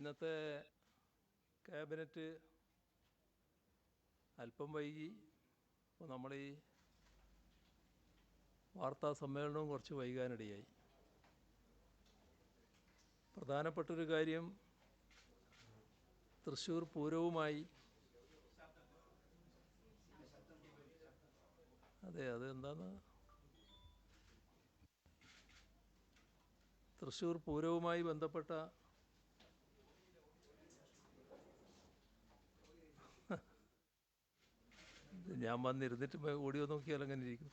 ഇന്നത്തെ ക്യാബിനറ്റ് അല്പം വൈകി. അപ്പോൾ നമ്മൾ ഈ വാർത്താ സമ്മേളനവും കുറച്ച് വൈകാനിടയായി. പ്രധാനപ്പെട്ടൊരു കാര്യം തൃശ്ശൂർ പൂരവുമായി അതെന്താന്ന് തൃശ്ശൂർ പൂരവുമായി ബന്ധപ്പെട്ട ഞാൻ വന്നിരുന്നിട്ട് ഓഡിയോ നോക്കിയാൽ അങ്ങനെ ഇരിക്കും.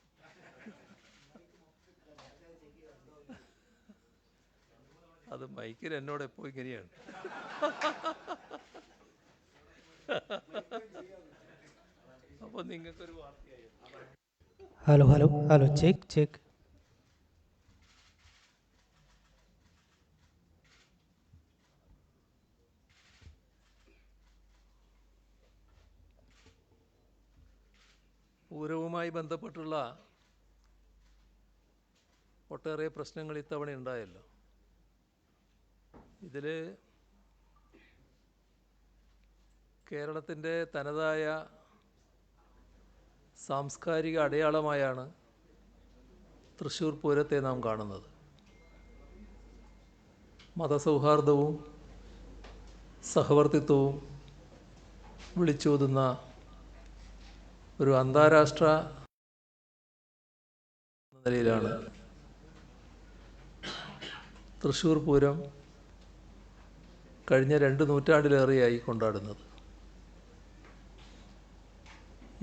അത് മൈക്കിൽ എന്നോട് എപ്പോൾ ഇങ്ങനെയാണ്. അപ്പോൾ നിങ്ങൾക്കൊരു വാർത്തയായി. Hello hello hello check check. പൂരവുമായി ബന്ധപ്പെട്ടുള്ള ഒട്ടേറെ പ്രശ്നങ്ങൾ ഇത്തവണ ഉണ്ടായല്ലോ. ഇതിൽ കേരളത്തിൻ്റെ തനതായ സാംസ്കാരിക അടയാളമായാണ് തൃശ്ശൂർ പൂരത്തെ നാം കാണുന്നത്. മതസൗഹാർദ്ദവും സഹവർത്തിത്വവും വിളിച്ചോതുന്ന ഒരു അന്താരാഷ്ട്ര നിലയിലാണ് തൃശ്ശൂർ പൂരം കഴിഞ്ഞ 2 നൂറ്റാണ്ടിലേറെയായി കൊണ്ടാടുന്നത്.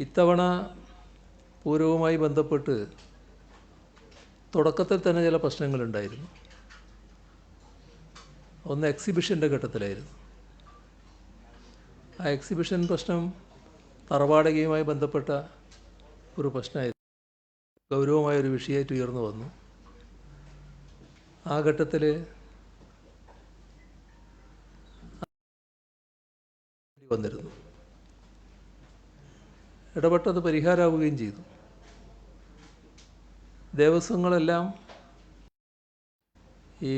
ഇത്തവണ പൂരവുമായി ബന്ധപ്പെട്ട് തുടക്കത്തിൽ തന്നെ ചില പ്രശ്നങ്ങളുണ്ടായിരുന്നു. ഒന്ന് എക്സിബിഷൻ്റെ ഘട്ടത്തിലായിരുന്നു. ആ എക്സിബിഷൻ പ്രശ്നം തറവാടകയുമായി ബന്ധപ്പെട്ട ഒരു പ്രശ്നമായിരുന്നു. ഗൗരവമായൊരു വിഷയമായിട്ട് ഉയർന്നു വന്നു. ആ ഘട്ടത്തിൽ വന്നിരുന്നു. ഇടപെട്ടത് പരിഹാരമാവുകയും ചെയ്തു. ദേവസ്വങ്ങളെല്ലാം ഈ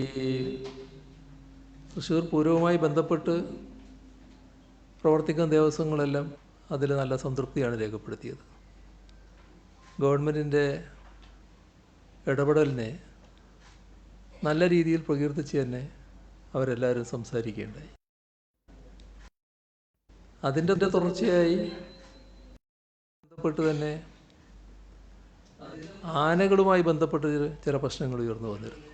തൃശ്ശൂർ പൂരവുമായി ബന്ധപ്പെട്ട് പ്രവർത്തിക്കുന്ന ദേവസ്വങ്ങളെല്ലാം അതിൽ നല്ല സംതൃപ്തിയാണ് രേഖപ്പെടുത്തിയത്. ഗവൺമെൻറ്റിൻ്റെ ഇടപെടലിനെ നല്ല രീതിയിൽ പ്രകീർത്തിച്ച് തന്നെ അവരെല്ലാവരും സംസാരിക്കുകയുണ്ടായി. അതിൻ്റെ തുടർച്ചയായി ബന്ധപ്പെട്ട് തന്നെ ആനകളുമായി ബന്ധപ്പെട്ട് ചില പ്രശ്നങ്ങൾ ഉയർന്നു വന്നിരുന്നു.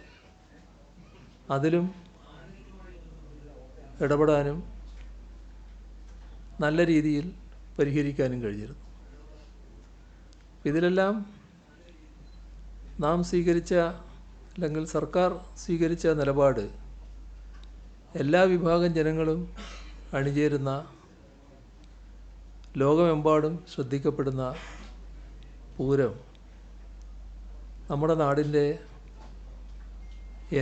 അതിലും ഇടപെടാനും നല്ല രീതിയിൽ പരിഹരിക്കാനും കഴിഞ്ഞിരുന്നു. ഇതിലെല്ലാം നാം സ്വീകരിച്ച അല്ലെങ്കിൽ സർക്കാർ സ്വീകരിച്ച നിലപാട് എല്ലാ വിഭാഗം ജനങ്ങളും അണിചേരുന്ന ലോകമെമ്പാടും ശ്രദ്ധിക്കപ്പെടുന്ന പൂരം നമ്മുടെ നാടിൻ്റെ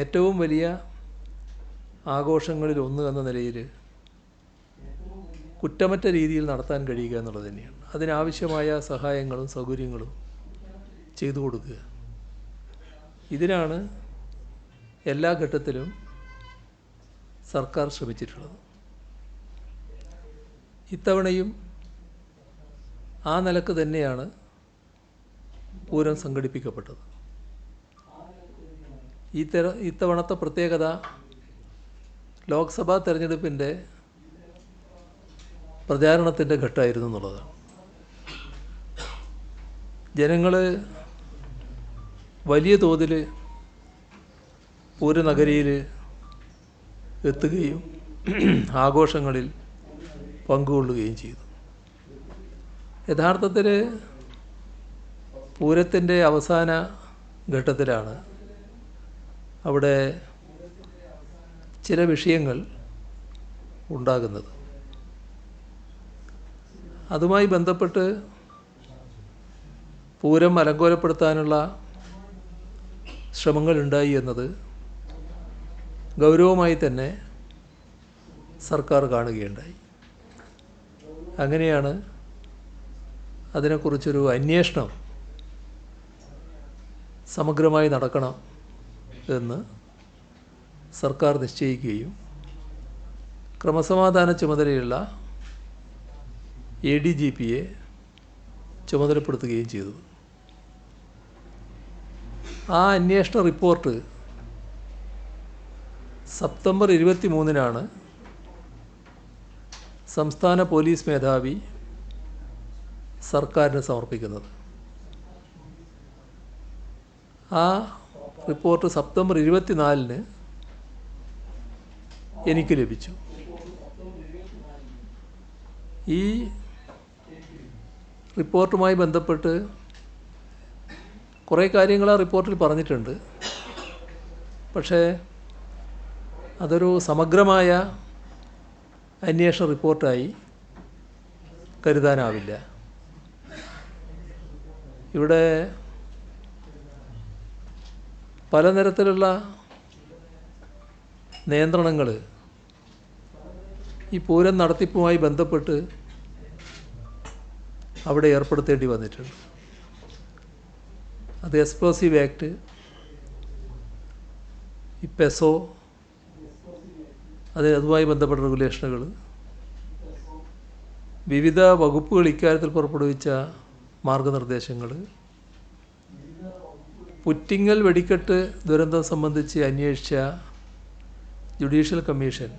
ഏറ്റവും വലിയ ആഘോഷങ്ങളിൽ ഒന്ന് എന്ന നിലയിൽ കുറ്റമറ്റ രീതിയിൽ നടത്താൻ കഴിയുക എന്നുള്ളത് തന്നെയാണ്. അതിനാവശ്യമായ സഹായങ്ങളും സൗകര്യങ്ങളും ചെയ്തു കൊടുക്കുക. ഇതിനാണ് എല്ലാ ഘട്ടത്തിലും സർക്കാർ ശ്രമിച്ചിട്ടുള്ളത്. ഇത്തവണയും ആ നിലക്ക് തന്നെയാണ് പൂരം സംഘടിപ്പിക്കപ്പെട്ടത്. ഇത്തവണത്തെ പ്രത്യേകത ലോക്സഭാ തെരഞ്ഞെടുപ്പിൻ്റെ പ്രചാരണത്തിൻ്റെ ഘട്ടമായിരുന്നു എന്നുള്ളതാണ്. ജനങ്ങൾ വലിയ തോതിൽ പൂരനഗരിയിൽ എത്തുകയും ആഘോഷങ്ങളിൽ പങ്കുകൊള്ളുകയും ചെയ്തു. യഥാർത്ഥത്തിൽ പൂരത്തിൻ്റെ അവസാന ഘട്ടത്തിലാണ് അവിടെ ചില വിഷയങ്ങൾ ഉണ്ടാകുന്നത്. അതുമായി ബന്ധപ്പെട്ട് പൂരം അലങ്കോലപ്പെടുത്താനുള്ള ശ്രമങ്ങളുണ്ടായി എന്നത് ഗൗരവമായി തന്നെ സർക്കാർ കാണുകയുണ്ടായി. അങ്ങനെയാണ് അതിനെക്കുറിച്ചൊരു അന്വേഷണം സമഗ്രമായി നടക്കണം എന്ന് സർക്കാർ നിശ്ചയിക്കുകയും ക്രമസമാധാന ചുമതലയുള്ള ADGPയെ ചുമതലപ്പെടുത്തുകയും ചെയ്തു. ആ അന്വേഷണ റിപ്പോർട്ട് സെപ്റ്റംബർ 23-നാണ് സംസ്ഥാന പോലീസ് മേധാവി സർക്കാരിന് സമർപ്പിക്കുന്നത്. ആ റിപ്പോർട്ട് സെപ്റ്റംബർ 24-ന് എനിക്ക് ലഭിച്ചു. ഈ റിപ്പോർട്ടുമായി ബന്ധപ്പെട്ട് കുറേ കാര്യങ്ങൾ ആ റിപ്പോർട്ടിൽ പറഞ്ഞിട്ടുണ്ട്. പക്ഷേ അതൊരു സമഗ്രമായ അന്വേഷണ റിപ്പോർട്ടായി കരുതാനാവില്ല. ഇവിടെ പലതരത്തിലുള്ള നിയന്ത്രണങ്ങൾ ഈ പൂരം നടത്തിപ്പുമായി ബന്ധപ്പെട്ട് അവിടെ ഏർപ്പെടുത്തേണ്ടി വന്നിട്ടുണ്ട്. അത് എക്സ്പ്ലോസീവ് ആക്ട്, ഈ പെസോ, അതുമായി ബന്ധപ്പെട്ട റെഗുലേഷനുകൾ, വിവിധ വകുപ്പുകൾ ഇക്കാര്യത്തിൽ പുറപ്പെടുവിച്ച മാർഗനിർദ്ദേശങ്ങൾ, പുറ്റിങ്ങൽ വെടിക്കെട്ട് ദുരന്തം സംബന്ധിച്ച് അന്വേഷിച്ച ജുഡീഷ്യൽ കമ്മീഷൻ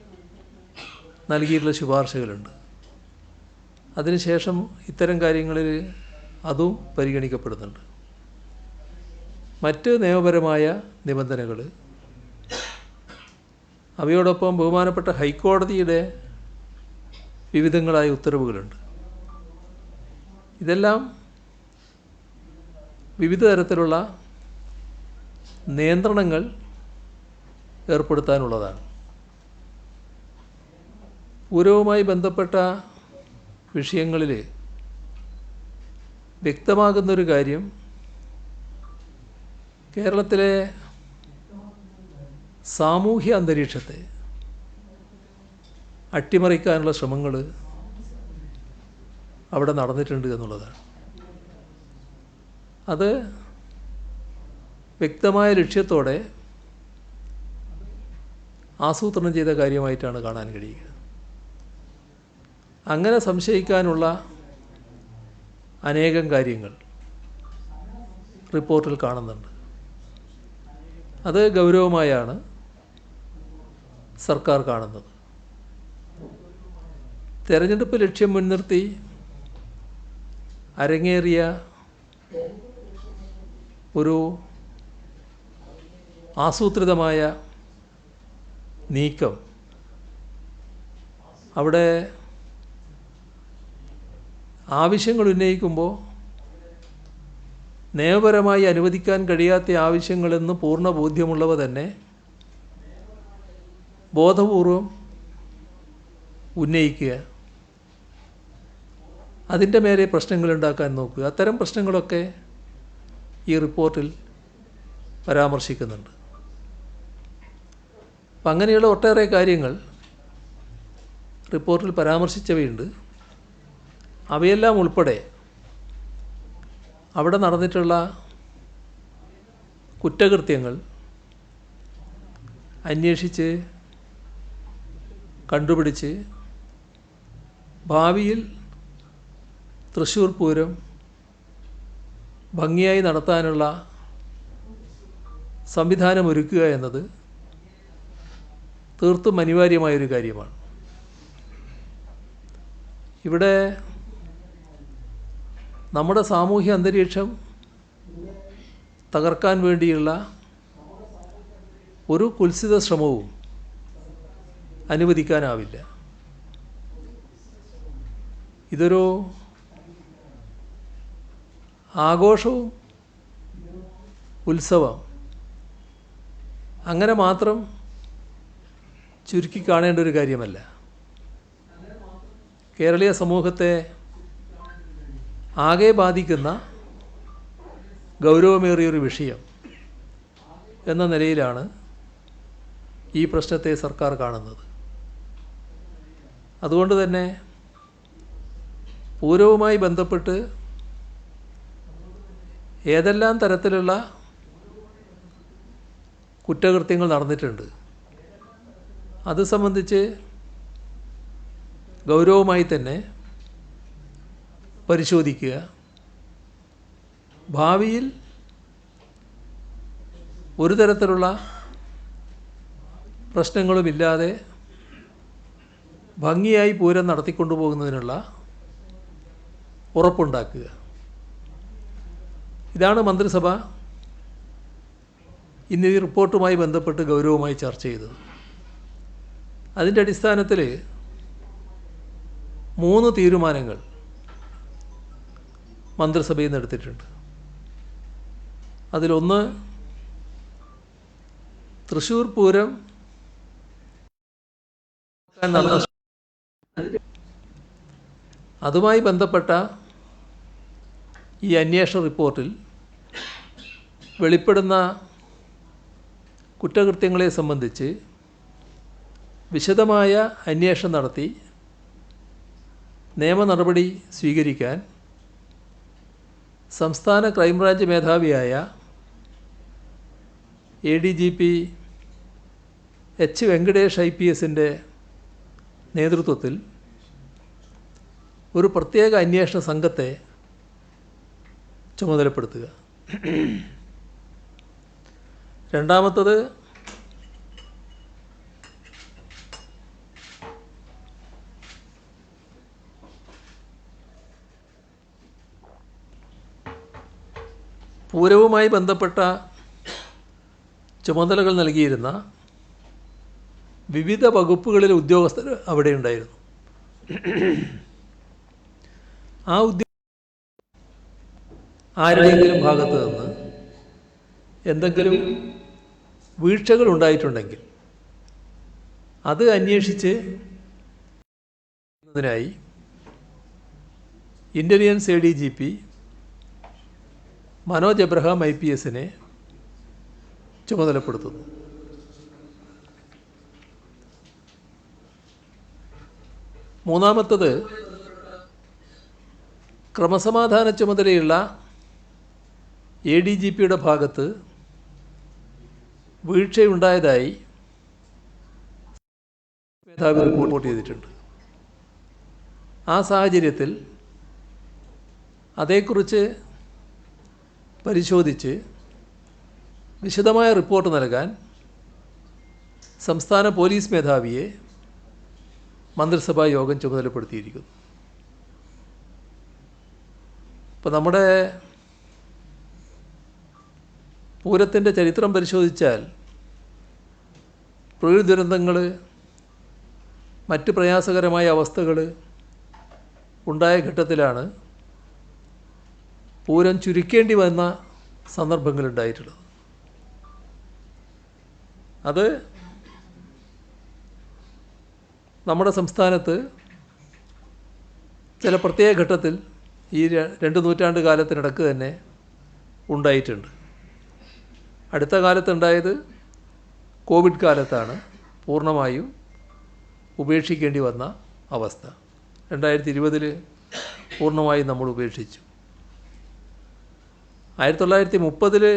നൽകിയിട്ടുള്ള ശുപാർശകളുണ്ട്. അതിനുശേഷം ഇത്തരം കാര്യങ്ങളിൽ അതും പരിഗണിക്കപ്പെടുന്നുണ്ട്. മറ്റ് നിയമപരമായ നിബന്ധനകൾ, അവയോടൊപ്പം ബഹുമാനപ്പെട്ട ഹൈക്കോടതിയുടെ വിവിധങ്ങളായ ഉത്തരവുകളുണ്ട്. ഇതെല്ലാം വിവിധ തരത്തിലുള്ള നിയന്ത്രണങ്ങൾ ഏർപ്പെടുത്താനുള്ളതാണ്. പൂരവുമായി ബന്ധപ്പെട്ട വിഷയങ്ങളിൽ വ്യക്തമാകുന്നൊരു കാര്യം, കേരളത്തിലെ സാമൂഹ്യ അന്തരീക്ഷത്തെ അട്ടിമറിക്കാനുള്ള ശ്രമങ്ങൾ അവിടെ നടന്നിട്ടുണ്ട് എന്നുള്ളതാണ്. അത് വ്യക്തമായ ലക്ഷ്യത്തോടെ ആസൂത്രണം ചെയ്ത കാര്യമായിട്ടാണ് കാണാൻ കഴിയുക. അങ്ങനെ സംശയിക്കാനുള്ള അനേകം കാര്യങ്ങൾ റിപ്പോർട്ടിൽ കാണുന്നുണ്ട്. അത് ഗൗരവമായാണ് സർക്കാർ കാണുന്നത്. തെരഞ്ഞെടുപ്പ് ലക്ഷ്യം മുൻനിർത്തി അരങ്ങേറിയ ഒരു ആസൂത്രിതമായ നീക്കം അവിടെ ആവശ്യങ്ങൾ ഉന്നയിക്കുമ്പോൾ നിയമപരമായി അനുവദിക്കാൻ കഴിയാത്ത ആവശ്യങ്ങളെന്ന് പൂർണ്ണ ബോധ്യമുള്ളവ തന്നെ ബോധപൂർവം ഉന്നയിക്കുക, അതിൻ്റെ മേലെ പ്രശ്നങ്ങളുണ്ടാക്കാൻ നോക്കുക. അത്തരം പ്രശ്നങ്ങളൊക്കെ ഈ റിപ്പോർട്ടിൽ പരാമർശിക്കുന്നുണ്ട്. അപ്പം അങ്ങനെയുള്ള ഒട്ടേറെ കാര്യങ്ങൾ റിപ്പോർട്ടിൽ പരാമർശിച്ചവയുണ്ട്. അവയെല്ലാം ഉൾപ്പെടെ അവിടെ നടന്നിട്ടുള്ള കുറ്റകൃത്യങ്ങൾ അന്വേഷിച്ച് കണ്ടുപിടിച്ച് ഭാവിയിൽ തൃശ്ശൂർ പൂരം ഭംഗിയായി നടത്താനുള്ള സംവിധാനമൊരുക്കുക എന്നത് തീർത്തും അനിവാര്യമായൊരു കാര്യമാണ്. ഇവിടെ നമ്മുടെ സാമൂഹ്യ അന്തരീക്ഷം തകർക്കാൻ വേണ്ടിയുള്ള ഒരു കുൽസിത ശ്രമവും അനുവദിക്കാനാവില്ല. ഇതൊരു ആഘോഷവും ഉത്സവം അങ്ങനെ മാത്രം ചുരുക്കി കാണേണ്ട ഒരു കാര്യമല്ല. കേരളീയ സമൂഹത്തെ ആകെ ബാധിക്കുന്ന ഗൗരവമേറിയൊരു വിഷയം എന്ന നിലയിലാണ് ഈ പ്രശ്നത്തെ സർക്കാർ കാണുന്നത്. അതുകൊണ്ട് തന്നെ പൂരവുമായി ബന്ധപ്പെട്ട് ഏതെല്ലാം തരത്തിലുള്ള കുറ്റകൃത്യങ്ങൾ നടന്നിട്ടുണ്ട് അത് സംബന്ധിച്ച് ഗൗരവമായി തന്നെ പരിശോധിക്കുക. ഭാവിയിൽ ഒരു തരത്തിലുള്ള പ്രശ്നങ്ങളുമില്ലാതെ ഭംഗിയായി പൂരം നടത്തിക്കൊണ്ടുപോകുന്നതിനുള്ള ഉറപ്പുണ്ടാക്കുക. ഇതാണ് മന്ത്രിസഭ ഇന്ന് ഈ റിപ്പോർട്ടുമായി ബന്ധപ്പെട്ട് ഗൗരവമായി ചർച്ച ചെയ്തത്. അതിൻ്റെ അടിസ്ഥാനത്തിൽ 3 തീരുമാനങ്ങൾ മന്ത്രിസഭയിൽ നിന്ന് എടുത്തിട്ടുണ്ട്. അതിലൊന്ന്, തൃശ്ശൂർ പൂരം നടന്ന അതുമായി ബന്ധപ്പെട്ട ഈ അന്വേഷണ റിപ്പോർട്ടിൽ വെളിപ്പെടുന്ന കുറ്റകൃത്യങ്ങളെ സംബന്ധിച്ച് വിശദമായ അന്വേഷണം നടത്തി നിയമ നടപടി സ്വീകരിക്കാൻ സംസ്ഥാന ക്രൈംബ്രാഞ്ച് മേധാവിയായ ADGP എച്ച് വെങ്കടേഷ് IPSൻ്റെ നേതൃത്വത്തിൽ ഒരു പ്രത്യേക അന്വേഷണ സംഘത്തെ ചുമതലപ്പെടുത്തുക. രണ്ടാമത്തത്, പൂരവുമായി ബന്ധപ്പെട്ട ചുമതലകൾ നൽകിയിരുന്ന വിവിധ വകുപ്പുകളിലെ ഉദ്യോഗസ്ഥർ അവിടെ ഉണ്ടായിരുന്നു. ആ ആരുടെയെങ്കിലും ഭാഗത്ത് നിന്ന് എന്തെങ്കിലും വീഴ്ചകൾ ഉണ്ടായിട്ടുണ്ടെങ്കിൽ അത് അന്വേഷിച്ച് ായി ഇൻ്റലിജൻസ് ADGP മനോജ് എബ്രഹാം IPSനെ ചുമതലപ്പെടുത്തുന്നു. മൂന്നാമത്തത്, ക്രമസമാധാന ചുമതലയുള്ള ADGPയുടെ ഭാഗത്ത് വീഴ്ചയുണ്ടായതായി മേധാവി റിപ്പോർട്ട് ചെയ്തിട്ടുണ്ട്. ആ സാഹചര്യത്തിൽ അതേക്കുറിച്ച് പരിശോധിച്ച് വിശദമായ റിപ്പോർട്ട് നൽകാൻ സംസ്ഥാന പോലീസ് മേധാവിയെ മന്ത്രിസഭാ യോഗം ചുമതലപ്പെടുത്തിയിരിക്കുന്നു. ഇപ്പോൾ നമ്മുടെ പൂരത്തിൻ്റെ ചരിത്രം പരിശോധിച്ചാൽ പ്രകൃതി ദുരന്തങ്ങൾ, മറ്റ് പ്രയാസകരമായ അവസ്ഥകൾ ഉണ്ടായ ഘട്ടത്തിലാണ് പൂരം ചുരുക്കേണ്ടി വന്ന സന്ദർഭങ്ങളുണ്ടായിട്ടുള്ളത്. അത് നമ്മുടെ സംസ്ഥാനത്ത് ചില പ്രത്യേക ഘട്ടത്തിൽ ഈ 2 നൂറ്റാണ്ട് കാലത്തിനിടക്ക് തന്നെ ഉണ്ടായിട്ടുണ്ട്. അടുത്ത കാലത്തുണ്ടായത് കോവിഡ് കാലത്താണ് പൂർണ്ണമായും ഉപേക്ഷിക്കേണ്ടി വന്ന അവസ്ഥ. 2020 പൂർണ്ണമായും നമ്മൾ ഉപേക്ഷിച്ചു. 1930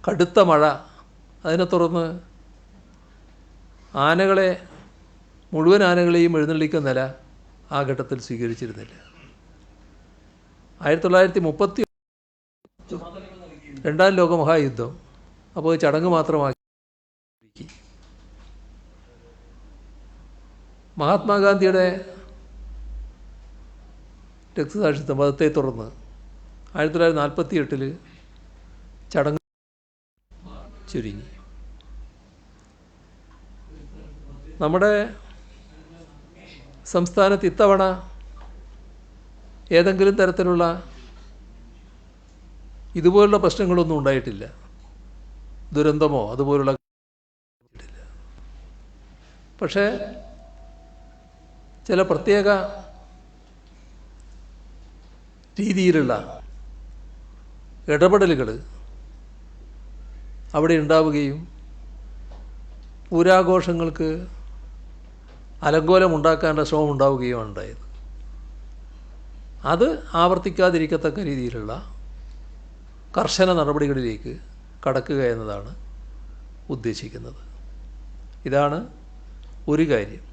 കടുത്ത മഴ, അതിനെ തുടർന്ന് മുഴുവൻ ആനകളെയും എഴുന്നള്ളിക്കുന്ന നില ആ ഘട്ടത്തിൽ സ്വീകരിച്ചിരുന്നില്ല. 1930 രണ്ടാം ലോകമഹായുദ്ധം അപ്പോൾ ചടങ്ങ് മാത്രമാക്കി. മഹാത്മാഗാന്ധിയുടെ രക്തസാക്ഷിത്വം മതത്തെ തുടർന്ന് 1948 ചടങ്ങ് ചുരുങ്ങി. നമ്മുടെ സംസ്ഥാനത്ത് ഇത്തവണ ഏതെങ്കിലും തരത്തിലുള്ള ഇതുപോലുള്ള പ്രശ്നങ്ങളൊന്നും ഉണ്ടായിട്ടില്ല. ദുരന്തമോ അതുപോലുള്ള പക്ഷേ ചില പ്രത്യേക രീതിയിലുള്ള ഇടപെടലുകൾ അവിടെ ഉണ്ടാവുകയും പൂരാഘോഷങ്ങൾക്ക് അലങ്കോലമുണ്ടാക്കാനുള്ള ശ്രമം ഉണ്ടാവുകയുമാണ് ഉണ്ടായത്. അത് ആവർത്തിക്കാതിരിക്കത്തക്ക രീതിയിലുള്ള കർശന നടപടികളിലേക്ക് കടക്കുക എന്നതാണ് ഉദ്ദേശിക്കുന്നത്. ഇതാണ് ഒരു കാര്യം.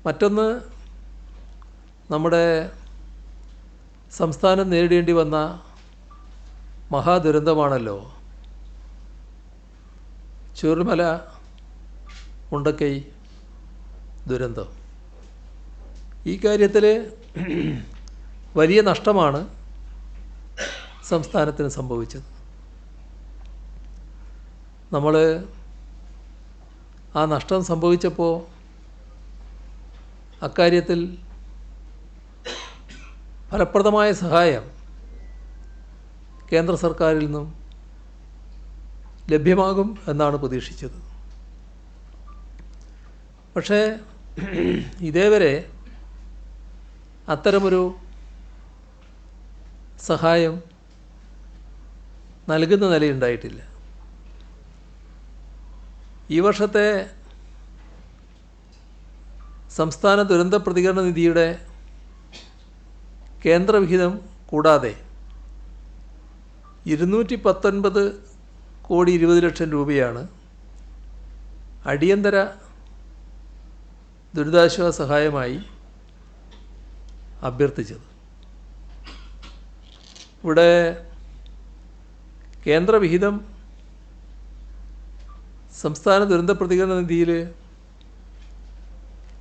മറ്റൊന്ന്, നമ്മുടെ സംസ്ഥാനം നേരിടേണ്ടി വന്ന മഹാദുരന്തമാണല്ലോ ചൂരൽമല മുണ്ടക്കൈ ദുരന്തം. ഈ കാര്യത്തിൽ വലിയ നഷ്ടമാണ് സംസ്ഥാനത്തിന് സംഭവിച്ചത്. നമ്മൾ ആ നഷ്ടം സംഭവിച്ചപ്പോൾ അക്കാര്യത്തിൽ ഫലപ്രദമായ സഹായം കേന്ദ്ര സർക്കാരിൽ നിന്നും ലഭ്യമാകും എന്നാണ് പ്രതീക്ഷിച്ചത്. പക്ഷേ ഇതേവരെ അത്തരമൊരു സഹായം നൽകുന്ന നിലയുണ്ടായിട്ടില്ല. ഈ വർഷത്തെ സംസ്ഥാന ദുരന്ത പ്രതികരണ നിധിയുടെ കേന്ദ്രവിഹിതം കൂടാതെ 219 കോടി 20 ലക്ഷം രൂപയാണ് അടിയന്തര ദുരിതാശ്വാസ സഹായമായി അഭ്യർത്ഥിച്ചത്. ഇവിടെ കേന്ദ്രവിഹിതം സംസ്ഥാന ദുരന്ത പ്രതികരണ നിധിയിൽ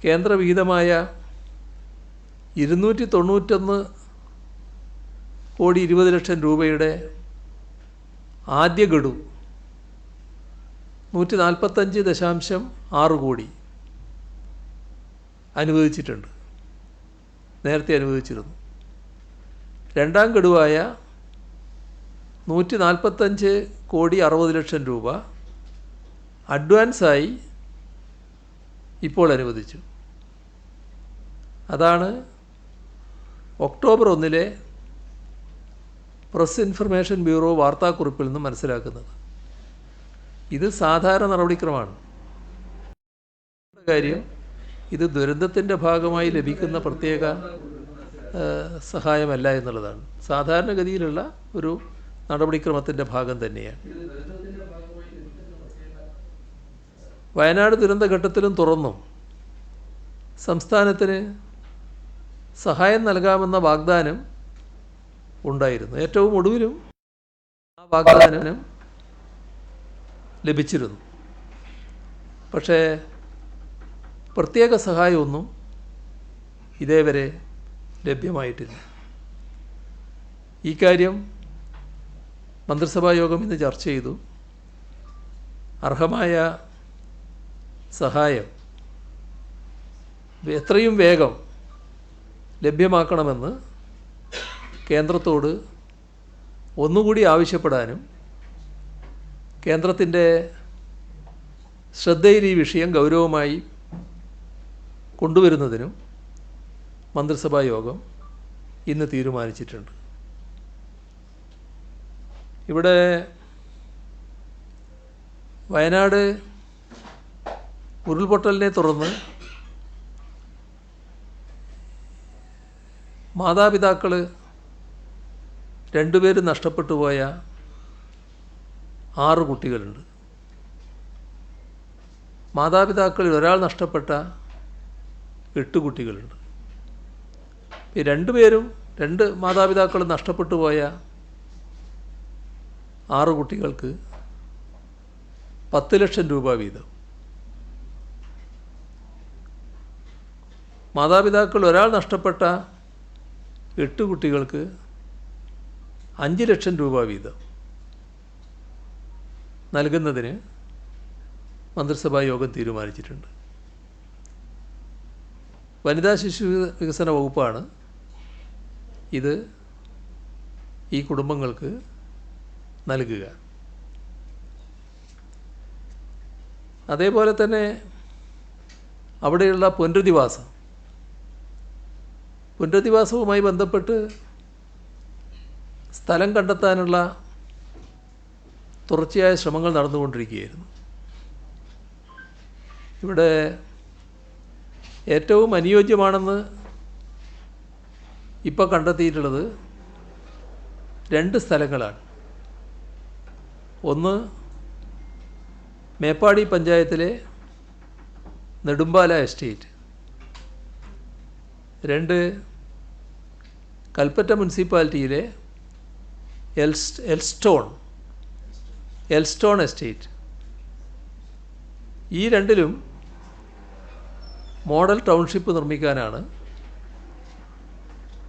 കേന്ദ്രവിഹിതമായ 291 കോടി 20 ലക്ഷം രൂപയുടെ ആദ്യ ഗഡു 145.6 കോടി അനുവദിച്ചിട്ടുണ്ട്, നേരത്തെ അനുവദിച്ചിരുന്നു. രണ്ടാം ഗഡുവായ 145 കോടി 60 ലക്ഷം രൂപ അഡ്വാൻസായി ഇപ്പോൾ അനുവദിച്ചു. അതാണ് ഒക്ടോബർ 1 പ്രസ് ഇൻഫർമേഷൻ ബ്യൂറോ വാർത്താക്കുറിപ്പിൽ നിന്ന് മനസ്സിലാക്കുന്നത്. ഇത് സാധാരണ നടപടിക്രമമാണ്. കാര്യം, ഇത് ദുരന്തത്തിൻ്റെ ഭാഗമായി ലഭിക്കുന്ന പ്രത്യേക സഹായമല്ല എന്നുള്ളതാണ്. സാധാരണഗതിയിലുള്ള ഒരു നടപടിക്രമത്തിൻ്റെ ഭാഗം തന്നെയാണ്. വയനാട് ദുരന്തഘട്ടത്തിലും തുറന്നും സംസ്ഥാനത്തിന് സഹായം നൽകാമെന്ന വാഗ്ദാനം ഉണ്ടായിരുന്നു. ഏറ്റവും ഒടുവിലും ആ വാഗ്ദാനം ലഭിച്ചിരുന്നു. പക്ഷേ പ്രത്യേക സഹായമൊന്നും ഇതേവരെ ലഭ്യമായിട്ടില്ല. ഈ കാര്യം മന്ത്രിസഭാ യോഗം ഇന്ന് ചർച്ച ചെയ്തു. അർഹമായ സഹായം എത്രയും വേഗം ലഭ്യമാക്കണമെന്ന് കേന്ദ്രത്തോട് ഒന്നുകൂടി ആവശ്യപ്പെടാനും കേന്ദ്രത്തിൻ്റെ ശ്രദ്ധയിൽ ഈ വിഷയം ഗൗരവമായി കൊണ്ടുവരുന്നതിനും മന്ത്രിസഭാ യോഗം ഇന്ന് തീരുമാനിച്ചിട്ടുണ്ട്. ഇവിടെ വയനാട് ഉരുൾപൊട്ടലിനെ തുടർന്ന് മാതാപിതാക്കൾ 2 പേര് നഷ്ടപ്പെട്ടു പോയ 6 കുട്ടികളുണ്ട്. മാതാപിതാക്കളിൽ ഒരാൾ നഷ്ടപ്പെട്ട 8 കുട്ടികളുണ്ട്. ഈ 2 മാതാപിതാക്കൾ നഷ്ടപ്പെട്ടു പോയ 6 കുട്ടികൾക്ക് 10 ലക്ഷം രൂപ വീതം, മാതാപിതാക്കൾ ഒരാൾ നഷ്ടപ്പെട്ട 8 കുട്ടികൾക്ക് 5 ലക്ഷം രൂപ വീതം നൽകുന്നതിന് മന്ത്രിസഭാ യോഗം തീരുമാനിച്ചിട്ടുണ്ട്. വനിതാ ശിശു വികസന വകുപ്പാണ് ഇത് ഈ കുടുംബങ്ങൾക്ക് നൽകുക. അതേപോലെ തന്നെ അവിടെയുള്ള പുനരധിവാസവുമായി ബന്ധപ്പെട്ട് സ്ഥലം കണ്ടെത്താനുള്ള തുടർച്ചയായ ശ്രമങ്ങൾ നടന്നുകൊണ്ടിരിക്കുകയായിരുന്നു. ഇവിടെ ഏറ്റവും അനുയോജ്യമാണെന്ന് ഇപ്പോൾ കണ്ടെത്തിയിട്ടുള്ളത് 2 സ്ഥലങ്ങളാണ്. ഒന്ന് മേപ്പാടി പഞ്ചായത്തിലെ നെടുമ്പാല എസ്റ്റേറ്റ്, രണ്ട്, കൽപ്പറ്റ മുനിസിപ്പാലിറ്റിയിലെ എൽസ്റ്റോൺ എസ്റ്റേറ്റ്. ഈ രണ്ടിലും മോഡൽ ടൗൺഷിപ്പ് നിർമ്മിക്കാനാണ്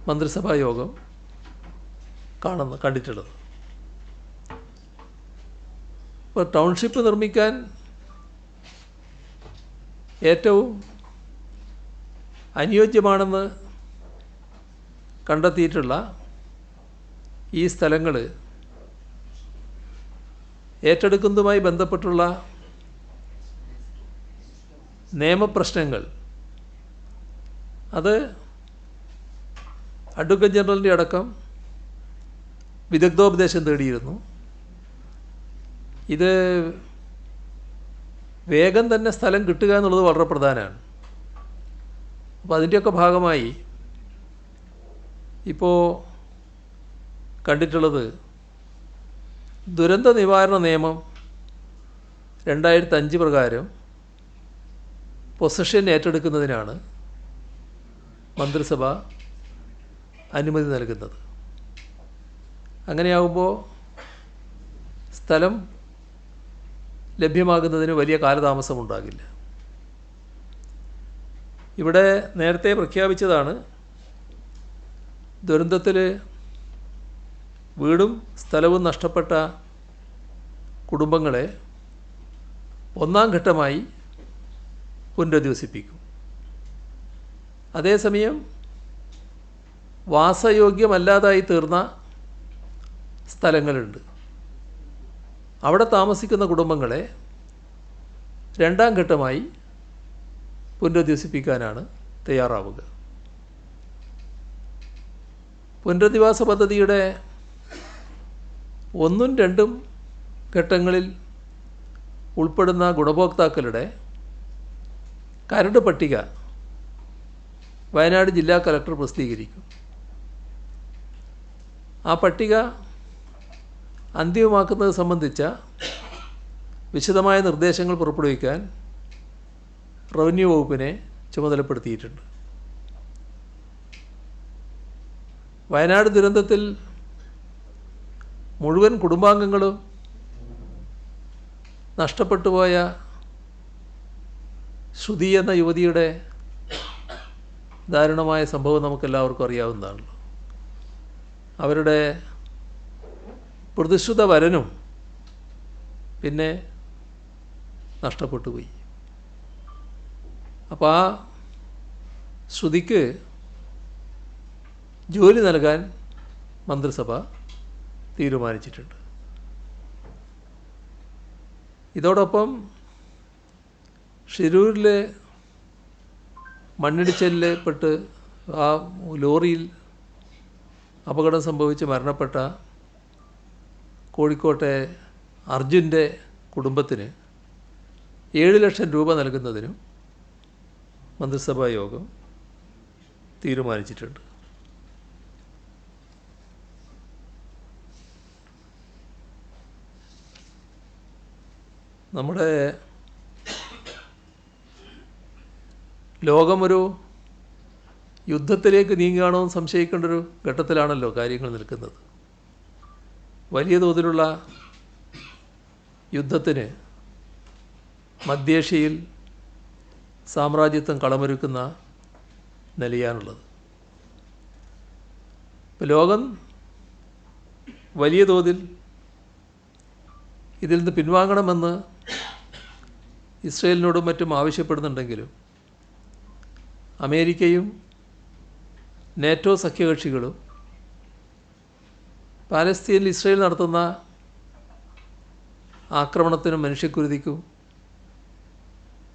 മന്ത്രിസഭാ യോഗം കണ്ടിട്ടുള്ളത്. ഇപ്പോൾ ടൗൺഷിപ്പ് നിർമ്മിക്കാൻ ഏറ്റവും അനുയോജ്യമാണെന്ന് കണ്ടെത്തിയിട്ടുള്ള ഈ സ്ഥലങ്ങൾ ഏറ്റെടുക്കുന്നതുമായി ബന്ധപ്പെട്ടുള്ള നിയമപ്രശ്നങ്ങൾ അത് അഡ്വക്കേറ്റ് ജനറലിൻ്റെ അടക്കം വിദഗ്ധോപദേശം തേടിയിരുന്നു. ഇത് വേഗം തന്നെ സ്ഥലം കിട്ടുക എന്നുള്ളത് വളരെ പ്രധാനമാണ്. അപ്പോൾ അതിൻ്റെയൊക്കെ ഭാഗമായി ഇപ്പോൾ കണ്ടിട്ടുള്ളത് ദുരന്ത നിവാരണ നിയമം 2005 പ്രകാരം പൊസഷൻ ഏറ്റെടുക്കുന്നതിനാണ് മന്ത്രിസഭ അനുമതി നൽകുന്നത്. അങ്ങനെയാകുമ്പോൾ സ്ഥലം ലഭ്യമാകുന്നതിന് വലിയ കാലതാമസമുണ്ടാകില്ല. ഇവിടെ നേരത്തെ പ്രഖ്യാപിച്ചതാണ്, ദുരന്തത്തിൽ വീടും സ്ഥലവും നഷ്ടപ്പെട്ട കുടുംബങ്ങളെ ഒന്നാം ഘട്ടമായി പുനരധിവസിപ്പിക്കും. അതേസമയം വാസയോഗ്യമല്ലാതായി തീർന്ന സ്ഥലങ്ങളുണ്ട്. അവിടെ താമസിക്കുന്ന കുടുംബങ്ങളെ രണ്ടാം ഘട്ടമായി പുനരധിവസിപ്പിക്കാനാണ് തയ്യാറാവുക. പുനരധിവാസ പദ്ധതിയുടെ 1ഉം 2ഉം ഘട്ടങ്ങളിൽ ഉൾപ്പെടുന്ന ഗുണഭോക്താക്കളുടെ കരട് പട്ടിക വയനാട് ജില്ലാ കളക്ടർ പ്രസിദ്ധീകരിക്കും. ആ പട്ടിക അന്തിമമാക്കുന്നത് സംബന്ധിച്ച വിശദമായ നിർദ്ദേശങ്ങൾ പുറപ്പെടുവിക്കാൻ റവന്യൂ വകുപ്പിനെ ചുമതലപ്പെടുത്തിയിട്ടുണ്ട്. വയനാട് ദുരന്തത്തിൽ മുഴുവൻ കുടുംബാംഗങ്ങളും നഷ്ടപ്പെട്ടുപോയ ശ്രുതി എന്ന യുവതിയുടെ ദാരുണമായ സംഭവം നമുക്കെല്ലാവർക്കും അറിയാവുന്നതാണല്ലോ. അവരുടെ പ്രതിശ്രുത വരനും പിന്നെ നഷ്ടപ്പെട്ടുപോയി. അപ്പോൾ ആ ശ്രുതിക്ക് ജോലി നൽകാൻ മന്ത്രിസഭ തീരുമാനിച്ചിട്ടുണ്ട്. ഇതോടൊപ്പം ഷിരൂരിൽ മണ്ണിടിച്ചിലിൽപ്പെട്ട് ആ ലോറിയിൽ അപകടം സംഭവിച്ച് മരണപ്പെട്ട കോഴിക്കോട്ടെ അർജുൻ്റെ കുടുംബത്തിന് 7 ലക്ഷം രൂപ നൽകുന്നതിനും മന്ത്രിസഭാ യോഗം തീരുമാനിച്ചിട്ടുണ്ട്. നമ്മുടെ ലോകമൊരു യുദ്ധത്തിലേക്ക് നീങ്ങുകയാണോ എന്ന് സംശയിക്കേണ്ട ഒരു ഘട്ടത്തിലാണല്ലോ കാര്യങ്ങൾ നിൽക്കുന്നത്. വലിയ തോതിലുള്ള യുദ്ധത്തിന് മധ്യേഷ്യയിൽ സാമ്രാജ്യത്വം കളമൊരുക്കുന്ന നിലയാണുള്ളത്. ഇപ്പോൾ ലോകം വലിയ തോതിൽ ഇതിൽ നിന്ന് പിൻവാങ്ങണമെന്ന് ഇസ്രയേലിനോടും മറ്റും ആവശ്യപ്പെടുന്നുണ്ടെങ്കിലും അമേരിക്കയും നാറ്റോ സഖ്യകക്ഷികളും പാലസ്തീനിൽ ഇസ്രയേൽ നടത്തുന്ന ആക്രമണത്തിനും മനുഷ്യക്കുരുതിക്കും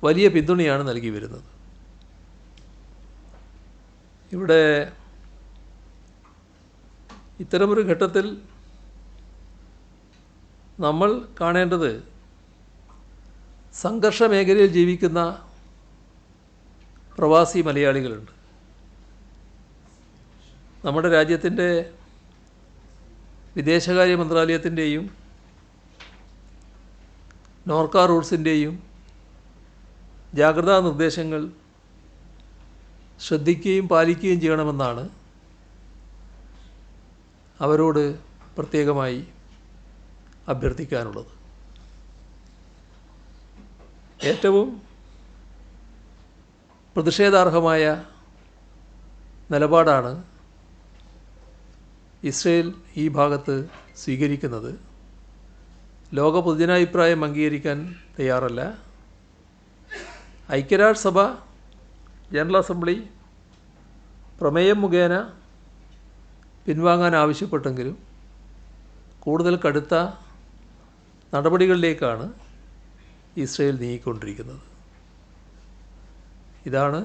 വലിയ പിന്തുണയാണ് നൽകി വരുന്നത്. ഇവിടെ ഇത്തരമൊരു ഘട്ടത്തിൽ നമ്മൾ കാണേണ്ടത് സംഘർഷ മേഖലയിൽ ജീവിക്കുന്ന പ്രവാസി മലയാളികളുണ്ട്. നമ്മുടെ രാജ്യത്തിൻ്റെ വിദേശകാര്യ മന്ത്രാലയത്തിൻ്റെയും നോർക്ക റൂട്ട്സിൻ്റെയും ജാഗ്രതാ നിർദ്ദേശങ്ങൾ ശ്രദ്ധിക്കുകയും പാലിക്കുകയും ചെയ്യണമെന്നാണ് അവരോട് പ്രത്യേകമായി അഭ്യർത്ഥിക്കാനുള്ളത്. ഏറ്റവും പ്രതിഷേധാർഹമായ നിലപാടാണ് ഇസ്രയേൽ ഈ ഭാഗത്ത് സ്വീകരിക്കുന്നത്. ലോക പൊതുജനാഭിപ്രായം അംഗീകരിക്കാൻ തയ്യാറല്ല. ഐക്യരാഷ്ട്രസഭ ജനറൽ അസംബ്ലി പ്രമേയം മുഖേന പിൻവാങ്ങാൻ ആവശ്യപ്പെട്ടെങ്കിലും കൂടുതൽ കടുത്ത നടപടികളിലേക്കാണ് ഇസ്രയേൽ നീങ്ങിക്കൊണ്ടിരിക്കുന്നത്. ഇതാണ്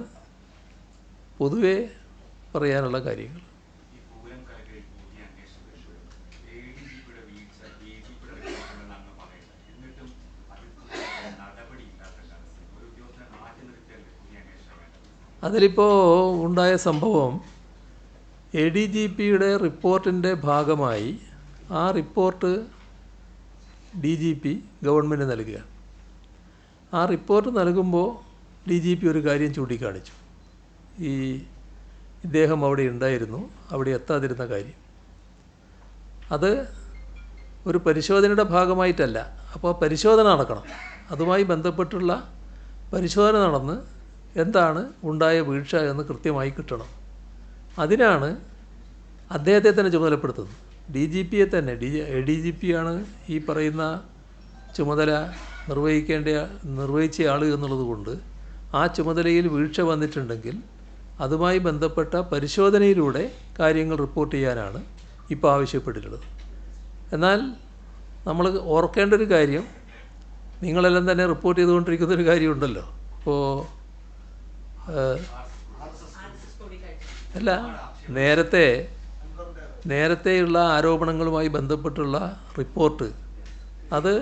പൊതുവെ പറയാനുള്ള കാര്യങ്ങൾ. അതിലിപ്പോൾ ഉണ്ടായ സംഭവം ADGPയുടെ റിപ്പോർട്ടിൻ്റെ ഭാഗമായി ആ റിപ്പോർട്ട് DGP ഗവൺമെൻറ് നൽകുക. ആ റിപ്പോർട്ട് നൽകുമ്പോൾ DGP ഒരു കാര്യം ചൂണ്ടിക്കാണിച്ചു. ഇദ്ദേഹം അവിടെ ഉണ്ടായിരുന്നു, അവിടെ എത്താതിരുന്ന കാര്യം. അത് ഒരു പരിശോധനയുടെ ഭാഗമായിട്ടല്ല. അപ്പോൾ പരിശോധന നടക്കണം. അതുമായി ബന്ധപ്പെട്ടുള്ള പരിശോധന നടന്ന് എന്താണ് ഉണ്ടായ വീഴ്ച എന്ന് കൃത്യമായി കിട്ടണം. അതിനാണ് അദ്ദേഹത്തെ തന്നെ ചുമതലപ്പെടുത്തുന്നത്. DGPയെ തന്നെ. ADGP ആണ് ഈ പറയുന്ന ചുമതല നിർവഹിച്ച ആൾ എന്നുള്ളത് കൊണ്ട് ആ ചുമതലയിൽ വീഴ്ച വന്നിട്ടുണ്ടെങ്കിൽ അതുമായി ബന്ധപ്പെട്ട പരിശോധനയിലൂടെ കാര്യങ്ങൾ റിപ്പോർട്ട് ചെയ്യാനാണ് ഇപ്പോൾ ആവശ്യപ്പെട്ടിട്ടുള്ളത്. എന്നാൽ നമ്മൾ ഓർക്കേണ്ട ഒരു കാര്യം, നിങ്ങളെല്ലാം തന്നെ റിപ്പോർട്ട് ചെയ്തുകൊണ്ടിരിക്കുന്നൊരു കാര്യമുണ്ടല്ലോ. ഇപ്പോൾ അല്ല, നേരത്തെയുള്ള ആരോപണങ്ങളുമായി ബന്ധപ്പെട്ടുള്ള റിപ്പോർട്ട് അത്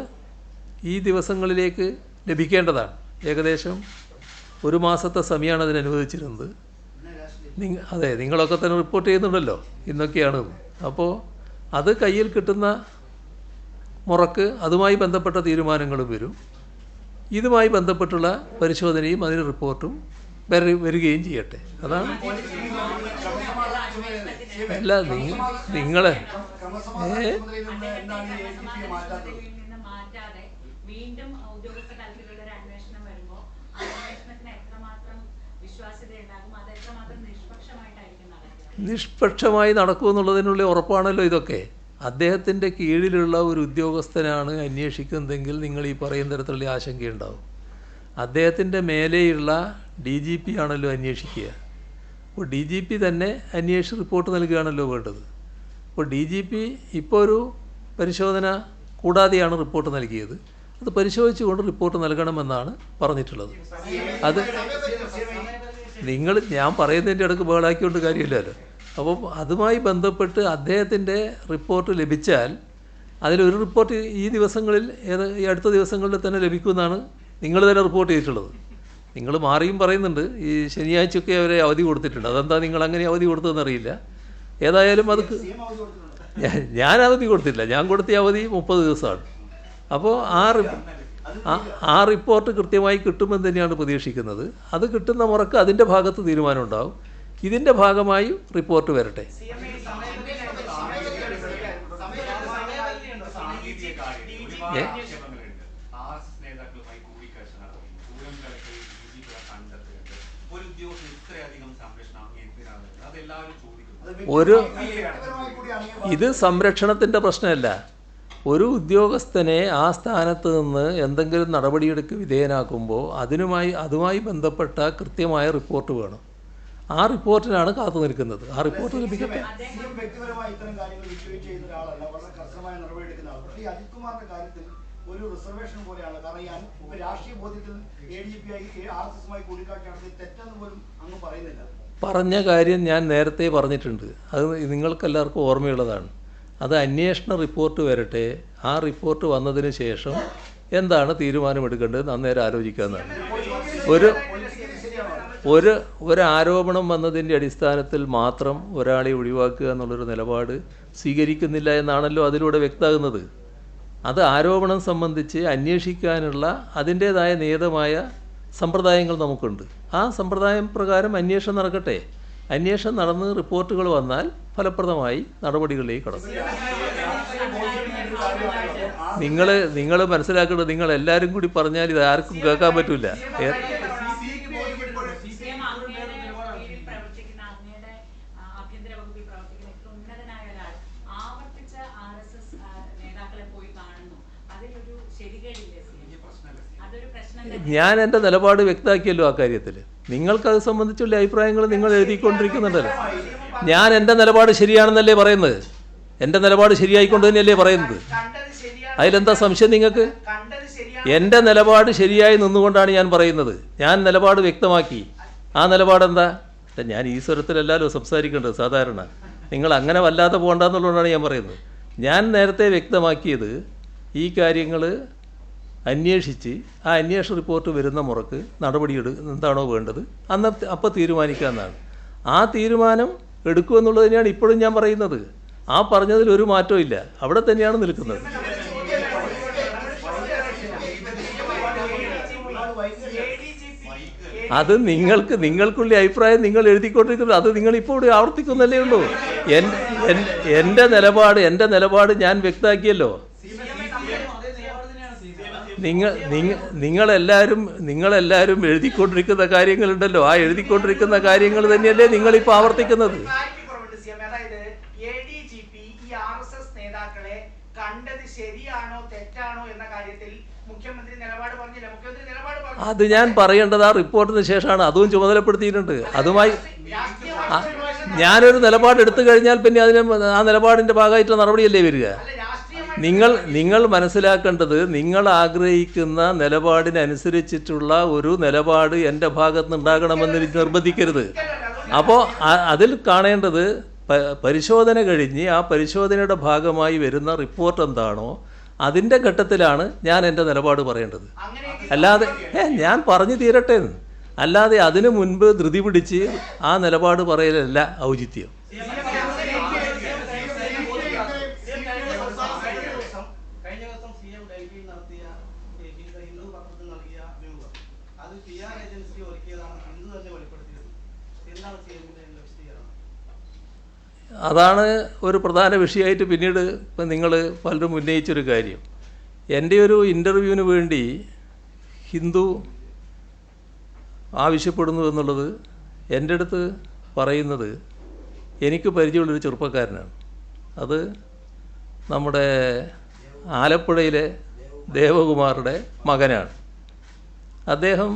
ഈ ദിവസങ്ങളിലേക്ക് ലഭിക്കേണ്ടതാണ്. ഏകദേശം 1 മാസത്തെ സമയമാണ് അതിന് അനുവദിച്ചിരുന്നത്. അതെ, നിങ്ങളൊക്കെ തന്നെ റിപ്പോർട്ട് ചെയ്യുന്നുണ്ടല്ലോ ഇന്നൊക്കെയാണ്. അപ്പോൾ അത് കയ്യിൽ കിട്ടുന്ന മുറക്ക് അതുമായി ബന്ധപ്പെട്ട തീരുമാനങ്ങളും വരും. ഇതുമായി ബന്ധപ്പെട്ടുള്ള പരിശോധനയും അതിന് റിപ്പോർട്ടും വരികയും ചെയ്യട്ടെ. അതാണ്. അല്ല, നിങ്ങളെ നിഷ്പക്ഷമായി നടക്കുമെന്നുള്ളതിനുള്ള ഉറപ്പാണല്ലോ ഇതൊക്കെ. അദ്ദേഹത്തിൻ്റെ കീഴിലുള്ള ഒരു ഉദ്യോഗസ്ഥനാണ് അന്വേഷിക്കുന്നതെങ്കിൽ നിങ്ങൾ ഈ പറയുന്ന തരത്തിലുള്ള ആശങ്കയുണ്ടാവും. അദ്ദേഹത്തിൻ്റെ മേലെയുള്ള DGP ആണല്ലോ അന്വേഷിക്കുക. അപ്പോൾ DGP തന്നെ അന്വേഷിച്ച് റിപ്പോർട്ട് നൽകുകയാണല്ലോ വേണ്ടത്. അപ്പോൾ DGP ഇപ്പോൾ ഒരു പരിശോധന കൂടാതെയാണ് റിപ്പോർട്ട് നൽകിയത്. അത് പരിശോധിച്ചുകൊണ്ട് റിപ്പോർട്ട് നൽകണമെന്നാണ് പറഞ്ഞിട്ടുള്ളത്. അത് ഞാൻ പറയുന്നതിൻ്റെ ഇടയ്ക്ക് ബഹളാക്കിക്കൊണ്ട് കാര്യമില്ലല്ലോ. അപ്പം അതുമായി ബന്ധപ്പെട്ട് അദ്ദേഹത്തിൻ്റെ റിപ്പോർട്ട് ലഭിച്ചാൽ അതിലൊരു റിപ്പോർട്ട് ഈ ദിവസങ്ങളിൽ ഈ അടുത്ത ദിവസങ്ങളിൽ തന്നെ ലഭിക്കുമെന്നാണ് നിങ്ങൾ തന്നെ റിപ്പോർട്ട് ചെയ്തിട്ടുള്ളത്. നിങ്ങൾ മാറിയും പറയുന്നുണ്ട് ഈ ശനിയാഴ്ചയൊക്കെ അവരെ അവധി കൊടുത്തിട്ടുണ്ട്. അതെന്താ നിങ്ങൾ അങ്ങനെ അവധി കൊടുത്തതെന്നറിയില്ല. ഏതായാലും അത് ഞാൻ അവധി കൊടുത്തില്ല. ഞാൻ കൊടുത്ത അവധി 30 ദിവസമാണ്. അപ്പോൾ ആ റിപ്പോർട്ട് കൃത്യമായി കിട്ടുമെന്ന് തന്നെയാണ് പ്രതീക്ഷിക്കുന്നത്. അത് കിട്ടുന്ന മുറക്ക് അതിൻ്റെ ഭാഗത്ത് തീരുമാനം ഉണ്ടാവും. ഇതിൻ്റെ ഭാഗമായി റിപ്പോർട്ട് വരട്ടെ. ഇത് സംരക്ഷണത്തിൻ്റെ പ്രശ്നമല്ല. ഒരു ഉദ്യോഗസ്ഥനെ ആ സ്ഥാനത്ത് നിന്ന് എന്തെങ്കിലും നടപടിയെടുക്ക് വിധേയനാക്കുമ്പോൾ അതുമായി ബന്ധപ്പെട്ട കൃത്യമായ റിപ്പോർട്ട് വേണം. ആ റിപ്പോർട്ടിനാണ് കാത്തു നിൽക്കുന്നത്. ആ റിപ്പോർട്ട് ലഭിക്കട്ടെ. ഒരു റിസർവേഷൻ പോലെയാണ്. കാരണം രാഷ്ട്രീയ ബോധ്യത്തിൽ RSSമായി കൂടിക്കാഴ്ച നടത്തി തെറ്റെന്ന് പോലും അങ്ങ് പറയുന്നില്ല. പറഞ്ഞ കാര്യം ഞാൻ നേരത്തെ പറഞ്ഞിട്ടുണ്ട്. അത് നിങ്ങൾക്കെല്ലാവർക്കും ഓർമ്മയുള്ളതാണ്. അത് അന്വേഷണ റിപ്പോർട്ട് വരട്ടെ. ആ റിപ്പോർട്ട് വന്നതിന് ശേഷം എന്താണ് തീരുമാനമെടുക്കേണ്ടത് അന്നേരം ആലോചിക്കാമെന്നാണ്. ഒരു ആരോപണം വന്നതിൻ്റെ അടിസ്ഥാനത്തിൽ മാത്രം ഒരാളെ ഒഴിവാക്കുക എന്നുള്ളൊരു നിലപാട് സ്വീകരിക്കുന്നില്ല എന്നാണല്ലോ അതിലൂടെ വ്യക്തമാകുന്നത്. അത് ആരോപണം സംബന്ധിച്ച് അന്വേഷിക്കാനുള്ള അതിൻ്റേതായ നിയതമായ സമ്പ്രദായങ്ങൾ നമുക്കുണ്ട്. ആ സമ്പ്രദായം പ്രകാരം അന്വേഷണം നടക്കട്ടെ. അന്വേഷണം നടന്ന് റിപ്പോർട്ടുകൾ വന്നാൽ ഫലപ്രദമായി നടപടികളിലേക്ക് കടക്കും. നിങ്ങൾ മനസ്സിലാക്കേണ്ടത്, നിങ്ങൾ എല്ലാവരും കൂടി പറഞ്ഞാൽ ഇത് ആർക്കും കേൾക്കാൻ പറ്റില്ല. ഞാൻ എൻ്റെ നിലപാട് വ്യക്തമാക്കിയല്ലോ ആ കാര്യത്തിൽ. നിങ്ങൾക്കത് സംബന്ധിച്ചുള്ള അഭിപ്രായങ്ങൾ നിങ്ങൾ എഴുതിക്കൊണ്ടിരിക്കുന്നുണ്ടല്ലോ. ഞാൻ എൻ്റെ നിലപാട് ശരിയാണെന്നല്ലേ പറയുന്നത്. എൻ്റെ നിലപാട് ശരിയായിക്കൊണ്ട് തന്നെയല്ലേ പറയുന്നത്. അതിലെന്താ സംശയം നിങ്ങൾക്ക്? എൻ്റെ നിലപാട് ശരിയായി നിന്നുകൊണ്ടാണ് ഞാൻ പറയുന്നത്. ഞാൻ നിലപാട് വ്യക്തമാക്കി. ആ നിലപാടെന്താ? ഞാൻ ഈ സ്വരത്തിലല്ലല്ലോ സംസാരിക്കേണ്ടത് സാധാരണ. നിങ്ങൾ അങ്ങനെ വല്ലാതെ പോകണ്ടെന്നുള്ളതുകൊണ്ടാണ് ഞാൻ പറയുന്നത്. ഞാൻ നേരത്തെ വ്യക്തമാക്കിയത് ഈ കാര്യങ്ങൾ അന്വേഷിച്ച് ആ അന്വേഷണ റിപ്പോർട്ട് വരുന്ന മുറക്ക് എന്താണോ വേണ്ടത് അപ്പോൾ തീരുമാനിക്കാമെന്നാണ്. ആ തീരുമാനം എടുക്കുമെന്നുള്ളത് തന്നെയാണ് ഇപ്പോഴും ഞാൻ പറയുന്നത്. ആ പറഞ്ഞതിൽ ഒരു മാറ്റവും ഇല്ല. അവിടെ തന്നെയാണ് നിൽക്കുന്നത്. അത് നിങ്ങൾക്കുള്ള അഭിപ്രായം നിങ്ങൾ എഴുതിക്കൊണ്ടിരിക്കുന്നത്. അത് നിങ്ങളിപ്പോൾ ഇവിടെ ആവർത്തിക്കുന്നല്ലേ ഉള്ളൂ. എൻ്റെ നിലപാട് ഞാൻ വ്യക്തമാക്കിയല്ലോ. നിങ്ങളെല്ലാവരും എഴുതിക്കൊണ്ടിരിക്കുന്ന കാര്യങ്ങളുണ്ടല്ലോ. ആ എഴുതിക്കൊണ്ടിരിക്കുന്ന കാര്യങ്ങൾ തന്നെയല്ലേ നിങ്ങളിപ്പോൾ ആവർത്തിക്കുന്നത്. അത് ഞാൻ പറയേണ്ടത് ആ റിപ്പോർട്ടിന് ശേഷമാണ്. അതും ചുമതലപ്പെടുത്തിയിട്ടുണ്ട്. അതുമായി ഞാനൊരു നിലപാട് എടുത്തു കഴിഞ്ഞാൽ പിന്നെ ആ നിലപാടിൻ്റെ ഭാഗമായിട്ടുള്ള നടപടിയല്ലേ വരിക. നിങ്ങൾ മനസ്സിലാക്കേണ്ടത്, നിങ്ങൾ ആഗ്രഹിക്കുന്ന നിലപാടിനനുസരിച്ചിട്ടുള്ള ഒരു നിലപാട് എൻ്റെ ഭാഗത്ത് ഉണ്ടാകണമെന്ന് നിർബന്ധിക്കരുത്. അപ്പോൾ അതിൽ കാണേണ്ടത് പരിശോധന കഴിഞ്ഞ് ആ പരിശോധനയുടെ ഭാഗമായി വരുന്ന റിപ്പോർട്ട് എന്താണോ അതിൻ്റെ ഘട്ടത്തിലാണ് ഞാൻ എൻ്റെ നിലപാട് പറയേണ്ടത്. അല്ലാതെ ഞാൻ പറഞ്ഞു തീരട്ടെ. അല്ലാതെ അതിനു മുൻപ് ധൃതി പിടിച്ച് ആ നിലപാട് പറയലല്ല ഔചിത്യം. അതാണ് ഒരു പ്രധാന വിഷയമായിട്ട് പിന്നീട് ഇപ്പം നിങ്ങൾ പലരും ഉന്നയിച്ചൊരു കാര്യം. എൻ്റെ ഒരു ഇൻ്റർവ്യൂവിന് വേണ്ടി ഹിന്ദു ആവശ്യപ്പെടുന്നു എന്നുള്ളത് എൻ്റെ അടുത്ത് പറയുന്നത് എനിക്ക് പരിചയമുള്ളൊരു ചെറുപ്പക്കാരനാണ്. അത് നമ്മുടെ ആലപ്പുഴയിലെ ദേവകുമാറുടെ മകനാണ്. അദ്ദേഹം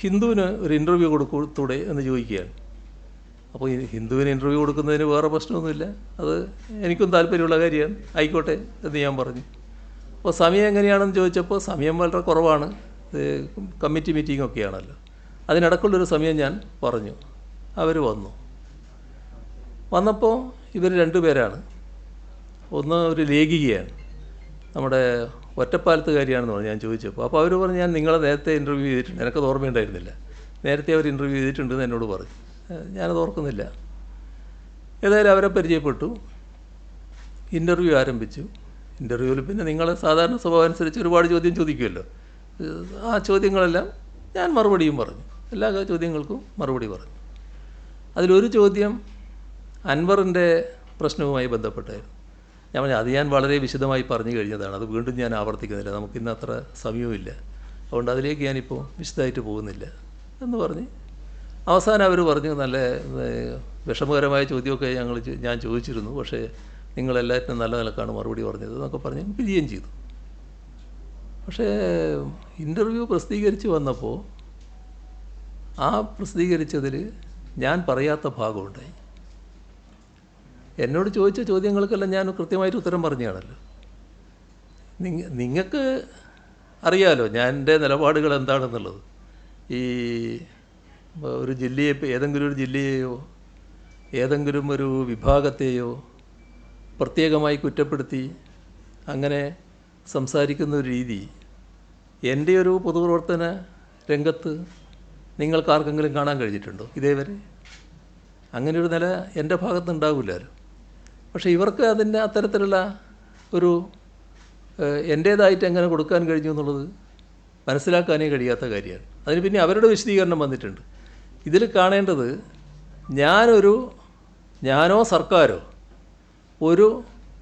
ഹിന്ദുവിന് ഒരു ഇൻ്റർവ്യൂ കൊടുത്തൂടെ എന്ന് ചോദിക്കുകയാണ്. അപ്പോൾ ഈ ഹിന്ദുവിന് ഇൻ്റർവ്യൂ കൊടുക്കുന്നതിന് വേറെ പ്രശ്നമൊന്നുമില്ല. അത് എനിക്കും താല്പര്യമുള്ള കാര്യമാണ്. ആയിക്കോട്ടെ എന്ന് ഞാൻ പറഞ്ഞു. അപ്പോൾ സമയം എങ്ങനെയാണെന്ന് ചോദിച്ചപ്പോൾ സമയം വളരെ കുറവാണ്. Committee meeting ഒക്കെയാണല്ലോ. അതിനിടക്കുള്ളൊരു സമയം ഞാൻ പറഞ്ഞു. അവർ വന്നപ്പോൾ ഇവർ രണ്ടുപേരാണ്. ഒന്ന് ഒരു ലേഖികയാണ്, നമ്മുടെ ഒറ്റപ്പാലത്തുകാരിയാണെന്ന് പറഞ്ഞു. ഞാൻ ചോദിച്ചപ്പോൾ അപ്പോൾ അവർ പറഞ്ഞു, ഞാൻ നിങ്ങളെ നേരത്തെ ഇൻ്റർവ്യൂ ചെയ്തിട്ടുണ്ട്. എനിക്കത് ഓർമ്മയുണ്ടായിരുന്നില്ല. നേരത്തെ അവർ ഇൻ്റർവ്യൂ ചെയ്തിട്ടുണ്ടെന്ന് എന്നോട് പറഞ്ഞു. ഞാനത് ഓർക്കുന്നില്ല. ഏതായാലും അവരെ പരിചയപ്പെട്ടു. ഇൻ്റർവ്യൂ ആരംഭിച്ചു. ഇൻ്റർവ്യൂവിൽ പിന്നെ നിങ്ങൾ സാധാരണ സ്വഭാവം അനുസരിച്ച് ഒരുപാട് ചോദ്യം ചോദിക്കുമല്ലോ. ആ ചോദ്യങ്ങളെല്ലാം ഞാൻ മറുപടിയും പറഞ്ഞു. എല്ലാ ചോദ്യങ്ങൾക്കും മറുപടി പറഞ്ഞു. അതിലൊരു ചോദ്യം അൻവറിൻ്റെ പ്രശ്നവുമായി ബന്ധപ്പെട്ടായിരുന്നു. ഞാൻ പറഞ്ഞു അത് ഞാൻ വളരെ വിശദമായി പറഞ്ഞു കഴിഞ്ഞതാണ്. അത് വീണ്ടും ഞാൻ ആവർത്തിക്കുന്നില്ല. നമുക്കിന്ന് അത്ര സമയവുമില്ല. അതുകൊണ്ട് അതിലേക്ക് ഞാനിപ്പോൾ വിശദമായിട്ട് പോകുന്നില്ല എന്ന് പറഞ്ഞ് അവസാനം അവർ പറഞ്ഞു, നല്ല വിഷമകരമായ ചോദ്യമൊക്കെ ഞാൻ ചോദിച്ചിരുന്നു, പക്ഷേ നിങ്ങളെല്ലാറ്റിനും നല്ല നിലക്കാണ് മറുപടി പറഞ്ഞത് എന്നൊക്കെ പറഞ്ഞ് പിരിയുകയും ചെയ്തു. പക്ഷേ ഇൻ്റർവ്യൂ പ്രസിദ്ധീകരിച്ച് വന്നപ്പോൾ ആ പ്രസിദ്ധീകരിച്ചതിൽ ഞാൻ പറയാത്ത ഭാഗമുണ്ടായി. എന്നോട് ചോദിച്ച ചോദ്യങ്ങൾക്കെല്ലാം ഞാൻ കൃത്യമായിട്ട് ഉത്തരം പറഞ്ഞാണല്ലോ. നിങ്ങൾക്ക് അറിയാമല്ലോ ഞാൻ എൻ്റെ നിലപാടുകൾ എന്താണെന്നുള്ളത്. ഈ ഒരു ജില്ലയെ, ഏതെങ്കിലും ഒരു ജില്ലയെയോ ഏതെങ്കിലും ഒരു വിഭാഗത്തെയോ പ്രത്യേകമായി കുറ്റപ്പെടുത്തി അങ്ങനെ സംസാരിക്കുന്ന ഒരു രീതി എൻ്റെ ഒരു പൊതുപ്രവർത്തന രംഗത്ത് നിങ്ങൾക്കാർക്കെങ്കിലും കാണാൻ കഴിഞ്ഞിട്ടുണ്ടോ ഇതേവരെ? അങ്ങനെയൊരു നില എൻ്റെ ഭാഗത്ത് ഉണ്ടാവില്ലല്ലോ. പക്ഷേ ഇവർക്ക് അതിൻ്റെ അത്തരത്തിലുള്ള ഒരു എൻ്റേതായിട്ട് എങ്ങനെ കൊടുക്കാൻ കഴിഞ്ഞു എന്നുള്ളത് മനസ്സിലാക്കാനേ കഴിയാത്ത കാര്യമാണ്. അതിന് പിന്നെ അവരുടെ വിശദീകരണം വന്നിട്ടുണ്ട്. ഇതിൽ കാണേണ്ടത് ഞാനോ സർക്കാരോ ഒരു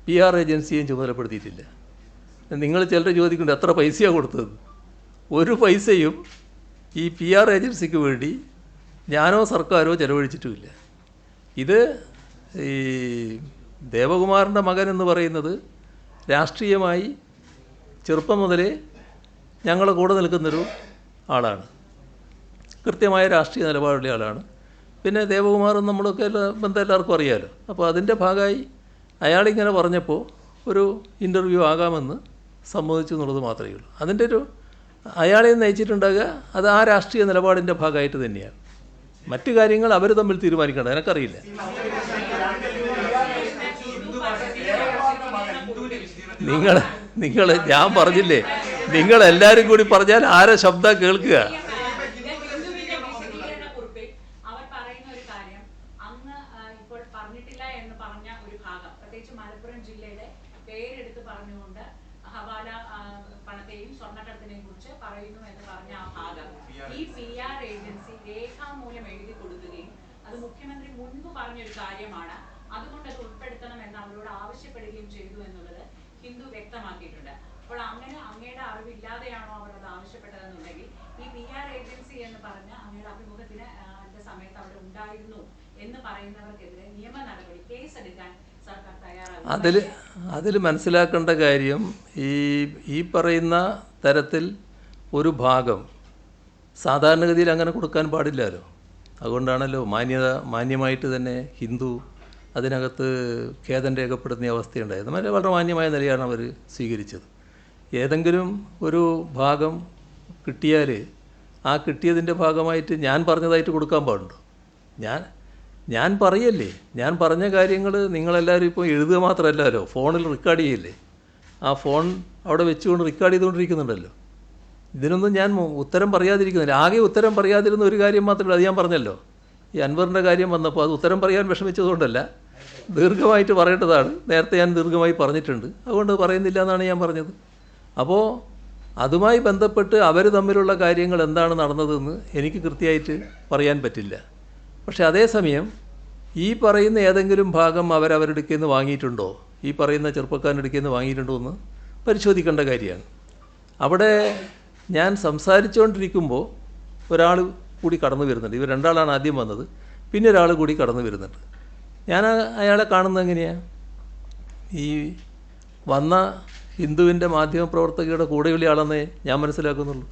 PR ഏജൻസിയെയും ചുമതലപ്പെടുത്തിയിട്ടില്ല. നിങ്ങൾ ചിലർ ചോദിക്കുന്നുണ്ട് എത്ര പൈസയാണ് കൊടുത്തത്. ഒരു പൈസയും ഈ PR ഏജൻസിക്ക് വേണ്ടി ഞാനോ സർക്കാരോ ചെലവഴിച്ചിട്ടുമില്ല. ഇത് ഈ ദേവകുമാറിൻ്റെ മകൻ എന്ന് പറയുന്നത് രാഷ്ട്രീയമായി ചെറുപ്പം മുതലേ ഞങ്ങളുടെ കൂടെ നിൽക്കുന്നൊരു ആളാണ്. കൃത്യമായ രാഷ്ട്രീയ നിലപാടുള്ള ആളാണ്. പിന്നെ ദേവകുമാറും നമ്മളൊക്കെ ബന്ധം എല്ലാവർക്കും അറിയാമല്ലോ. അപ്പോൾ അതിൻ്റെ ഭാഗമായി അയാളിങ്ങനെ പറഞ്ഞപ്പോൾ ഒരു ഇൻ്റർവ്യൂ ആകാമെന്ന് സമ്മതിച്ചു എന്നുള്ളത് മാത്രമേ ഉള്ളൂ. അതിൻ്റെ അയാളെ നയിച്ചിട്ടുണ്ടാകുക അത് ആ രാഷ്ട്രീയ നിലപാടിൻ്റെ ഭാഗമായിട്ട് തന്നെയാണ്. മറ്റു കാര്യങ്ങൾ അവർ തമ്മിൽ തീരുമാനിക്കേണ്ടത് എനിക്കറിയില്ല. നിങ്ങൾ ഞാൻ പറഞ്ഞില്ലേ, നിങ്ങളെല്ലാവരും കൂടി പറഞ്ഞാൽ ആരെ ശബ്ദം കേൾക്കുക. മുഖ്യമന്ത്രി മുൻപ് പറഞ്ഞൊരു കാര്യമാണ്, അതുകൊണ്ട് അത് ഉൾപ്പെടുത്തണമെന്ന് അവരോട് ആവശ്യപ്പെടുകയും ചെയ്തു എന്നുള്ളത് ഹിന്ദു വ്യക്തമാക്കിയിട്ടുണ്ട്. അപ്പോൾ അങ്ങനെ അങ്ങയുടെ അറിവില്ലാതെയാണോ അവർ അത് ആവശ്യപ്പെട്ടതെന്നുണ്ടെങ്കിൽ ഈ PR ഏജൻസി എന്ന് പറഞ്ഞ അങ്ങയുടെ അഭിമുഖത്തിന് സമയത്ത് അവിടെ ഉണ്ടായിരുന്നു എന്ന് പറയുന്നവർക്കെതിരെ നിയമ നടപടി കേസെടുക്കാൻ സർക്കാർ തയ്യാറാകും. അതിൽ മനസ്സിലാക്കേണ്ട കാര്യം ഈ പറയുന്ന തരത്തിൽ ഒരു ഭാഗം സാധാരണഗതിയിൽ അങ്ങനെ കൊടുക്കാൻ പാടില്ലല്ലോ. അതുകൊണ്ടാണല്ലോ മാന്യമായിട്ട് തന്നെ ഹിന്ദു അതിനകത്ത് ഖേദം രേഖപ്പെടുത്തുന്ന അവസ്ഥയുണ്ടായത്. വളരെ മാന്യമായ നിലയാണ് അവർ സ്വീകരിച്ചത്. ഏതെങ്കിലും ഒരു ഭാഗം കിട്ടിയാൽ ആ കിട്ടിയതിൻ്റെ ഭാഗമായിട്ട് ഞാൻ പറഞ്ഞതായിട്ട് കൊടുക്കാൻ പാടുണ്ടോ? ഞാൻ പറയല്ലേ, ഞാൻ പറഞ്ഞ കാര്യങ്ങൾ നിങ്ങളെല്ലാവരും ഇപ്പോൾ എഴുതുക മാത്രമല്ലല്ലോ, ഫോണിൽ റെക്കോർഡ് ചെയ്യില്ലേ. ആ ഫോൺ അവിടെ വെച്ചുകൊണ്ട് റെക്കോർഡ് ചെയ്തുകൊണ്ടിരിക്കുന്നുണ്ടല്ലോ. ഇതിനൊന്നും ഞാൻ ഉത്തരം പറയാതിരിക്കുന്നില്ല. ആകെ ഉത്തരം പറയാതിരുന്ന ഒരു കാര്യം മാത്രമല്ല, അത് ഞാൻ പറഞ്ഞല്ലോ. ഈ അൻവറിൻ്റെ കാര്യം വന്നപ്പോൾ അത് ഉത്തരം പറയാൻ വിഷമിച്ചതുകൊണ്ടല്ല, ദീർഘമായിട്ട് പറയേണ്ടതാണ്. നേരത്തെ ഞാൻ ദീർഘമായി പറഞ്ഞിട്ടുണ്ട്, അതുകൊണ്ട് പറയുന്നില്ല എന്നാണ് ഞാൻ പറഞ്ഞത്. അപ്പോൾ അതുമായി ബന്ധപ്പെട്ട് അവർ തമ്മിലുള്ള കാര്യങ്ങൾ എന്താണ് നടന്നതെന്ന് എനിക്ക് കൃത്യമായിട്ട് പറയാൻ പറ്റില്ല. പക്ഷേ അതേസമയം ഈ പറയുന്ന ഏതെങ്കിലും ഭാഗം അവരവരുടെ അടുക്കൽ നിന്ന് വാങ്ങിയിട്ടുണ്ടോ, ഈ പറയുന്ന ചെറുപ്പക്കാരൻ്റെ അടുക്കൽ നിന്ന് വാങ്ങിയിട്ടുണ്ടോ എന്ന് പരിശോധിക്കേണ്ട കാര്യമാണ്. അവിടെ ഞാൻ സംസാരിച്ചുകൊണ്ടിരിക്കുമ്പോൾ ഒരാൾ കൂടി കടന്നു വരുന്നുണ്ട്. ഇവർ രണ്ടാളാണ് ആദ്യം വന്നത്, പിന്നെ ഒരാൾ കൂടി കടന്നു വരുന്നുണ്ട്. ഞാൻ അയാളെ കാണുന്നത് എങ്ങനെയാണ്? ഈ വന്ന ഹിന്ദുവിൻ്റെ മാധ്യമപ്രവർത്തകയുടെ കൂടെയുള്ള ആളെന്നേ ഞാൻ മനസ്സിലാക്കുന്നുള്ളൂ.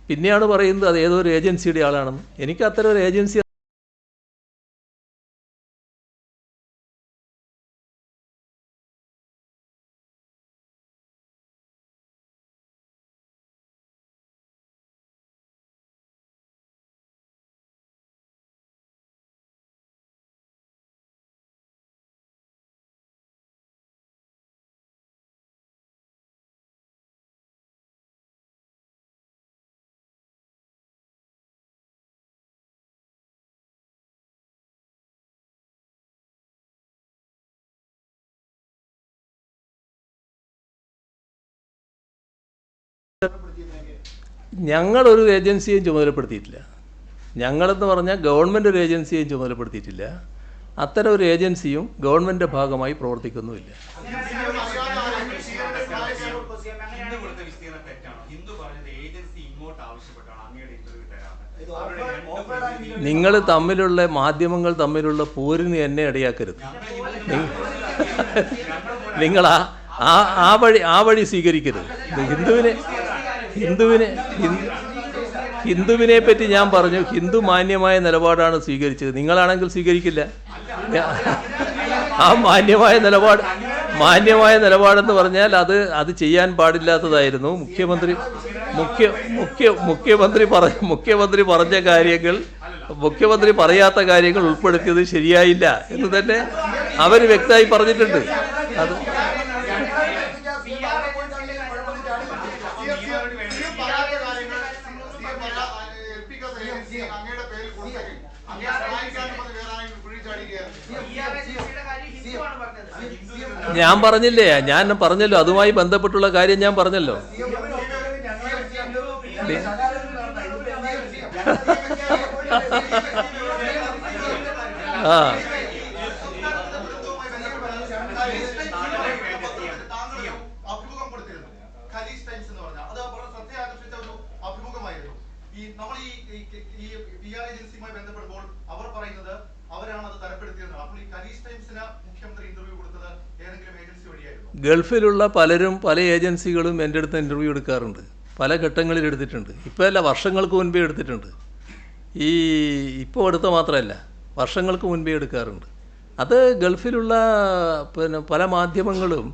പിന്നെയാണ് പറയുന്നത് അത് ഏതോ ഒരു ഏജൻസിയുടെ ആളാണെന്ന്. എനിക്ക് അത്തരം ഒരു ഏജൻസി ഞങ്ങളൊരു ഏജൻസിയെയും ചുമതലപ്പെടുത്തിയിട്ടില്ല. ഞങ്ങളെന്ന് പറഞ്ഞാൽ ഗവൺമെൻറ് ഒരു ഏജൻസിയെയും ചുമതലപ്പെടുത്തിയിട്ടില്ല. അത്തരം ഒരു ഏജൻസിയും ഗവൺമെൻറ് ഭാഗമായി പ്രവർത്തിക്കുന്നുമില്ല. നിങ്ങൾ തമ്മിലുള്ള മാധ്യമങ്ങൾ തമ്മിലുള്ള പോരിന് എന്നെ ഇടയാക്കരുത്. നിങ്ങൾ ആ വഴി സ്വീകരിക്കരുത്. ഹിന്ദുവിനെ പറ്റി ഞാൻ പറഞ്ഞു, ഹിന്ദു മാന്യമായ നിലപാടാണ് സ്വീകരിച്ചത്. നിങ്ങളാണെങ്കിൽ സ്വീകരിക്കില്ല. ആ മാന്യമായ നിലപാടെന്ന് പറഞ്ഞാൽ അത് ചെയ്യാൻ പാടില്ലാത്തതായിരുന്നു. മുഖ്യമന്ത്രി പറഞ്ഞ കാര്യങ്ങൾ, മുഖ്യമന്ത്രി പറയാത്ത കാര്യങ്ങൾ ഉൾപ്പെടുത്തിയത് ശരിയായില്ല എന്ന് തന്നെ അവർ വ്യക്തമായി പറഞ്ഞിട്ടുണ്ട്. അത് ഞാൻ പറഞ്ഞില്ലേ, അതുമായി ബന്ധപ്പെട്ടുള്ള കാര്യം ഞാൻ പറഞ്ഞല്ലോ. ആ അഭിമുഖം കൊടുത്തിരുന്നു ഖലീജ് ടൈംസ് എന്ന് പറഞ്ഞാൽ അത് വളരെ ശ്രദ്ധയാകർഷിച്ച ഒരു അഭിമുഖമായിരുന്നു. ഈ നമ്മൾ ഈ PR ഏജൻസിയുമായി ബന്ധപ്പെടുമ്പോൾ അവർ പറയുന്നത് അവരാണ് അത് തരപ്പെടുത്തിയത്. അപ്പോൾ ഈ ഖലീജ് ടൈംസിന് മുഖ്യമന്ത്രി ഇന്റർവ്യൂ കൊടുത്തത് ഏതെങ്കിലും ഏജൻസി വഴിയായിരുന്നു? ഗൾഫിലുള്ള പലരും പല ഏജൻസികളും എൻ്റെ അടുത്ത് ഇൻ്റർവ്യൂ എടുക്കാറുണ്ട്. പല ഘട്ടങ്ങളിൽ എടുത്തിട്ടുണ്ട്. ഇപ്പോൾ അല്ല, വർഷങ്ങൾക്ക് മുൻപേ എടുത്തിട്ടുണ്ട്. ഇപ്പോൾ എടുത്ത മാത്രമല്ല, വർഷങ്ങൾക്ക് മുൻപേ എടുക്കാറുണ്ട്. അത് ഗൾഫിലുള്ള പല മാധ്യമങ്ങളും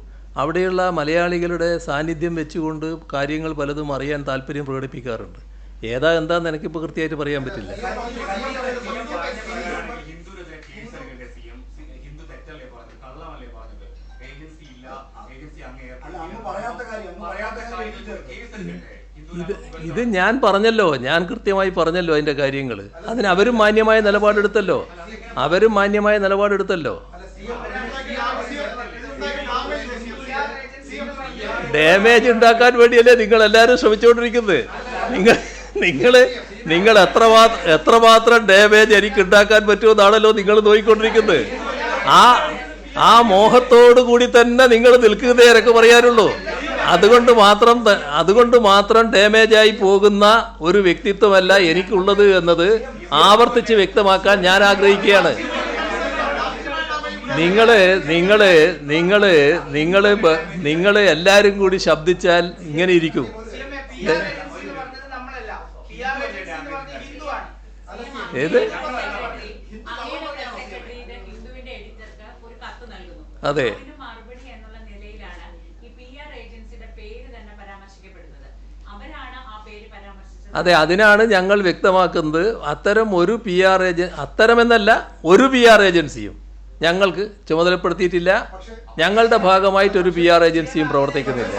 അവിടെയുള്ള മലയാളികളുടെ സാന്നിധ്യം വെച്ചുകൊണ്ട് കാര്യങ്ങൾ പലതും അറിയാൻ താല്പര്യം പ്രകടിപ്പിക്കാറുണ്ട്. എന്താണെന്ന് എനിക്കിപ്പോൾ കൃത്യമായിട്ട് പറയാൻ പറ്റില്ല. ഇത് ഞാൻ പറഞ്ഞല്ലോ, ഞാൻ കൃത്യമായി പറഞ്ഞല്ലോ അതിൻ്റെ കാര്യങ്ങൾ. അതിന് അവരും മാന്യമായ നിലപാടെടുത്തല്ലോ. ഡാമേജ് ഉണ്ടാക്കാൻ വേണ്ടിയല്ലേ നിങ്ങൾ എല്ലാവരും ശ്രമിച്ചുകൊണ്ടിരിക്കുന്നത്. നിങ്ങൾ എത്രമാത്രം ഡാമേജ് എനിക്ക് ഉണ്ടാക്കാൻ പറ്റുമെന്നാണല്ലോ നിങ്ങൾ നോക്കിക്കൊണ്ടിരിക്കുന്നത്. ആ മോഹത്തോടു കൂടി തന്നെ നിങ്ങൾ നിൽക്കുന്നതേ എനിക്ക് പറയാനുള്ളൂ. അതുകൊണ്ട് മാത്രം ഡാമേജായി പോകുന്ന ഒരു വ്യക്തിത്വമല്ല എനിക്കുള്ളത് എന്നത് ആവർത്തിച്ച് വ്യക്തമാക്കാൻ ഞാൻ ആഗ്രഹിക്കുകയാണ്. നിങ്ങൾ എല്ലാവരും കൂടി ശബ്ദിച്ചാൽ ഇങ്ങനെ ഇരിക്കും. ഏത്? അതെ, അതെ, അതിനാണ് ഞങ്ങൾ വ്യക്തമാക്കുന്നത്. അത്തരമെന്നല്ല, ഒരു PR ഏജൻസിയും ഞങ്ങൾക്ക് ചുമതലപ്പെടുത്തിയിട്ടില്ല. ഞങ്ങളുടെ ഭാഗമായിട്ടൊരു PR ഏജൻസിയും പ്രവർത്തിക്കുന്നില്ല.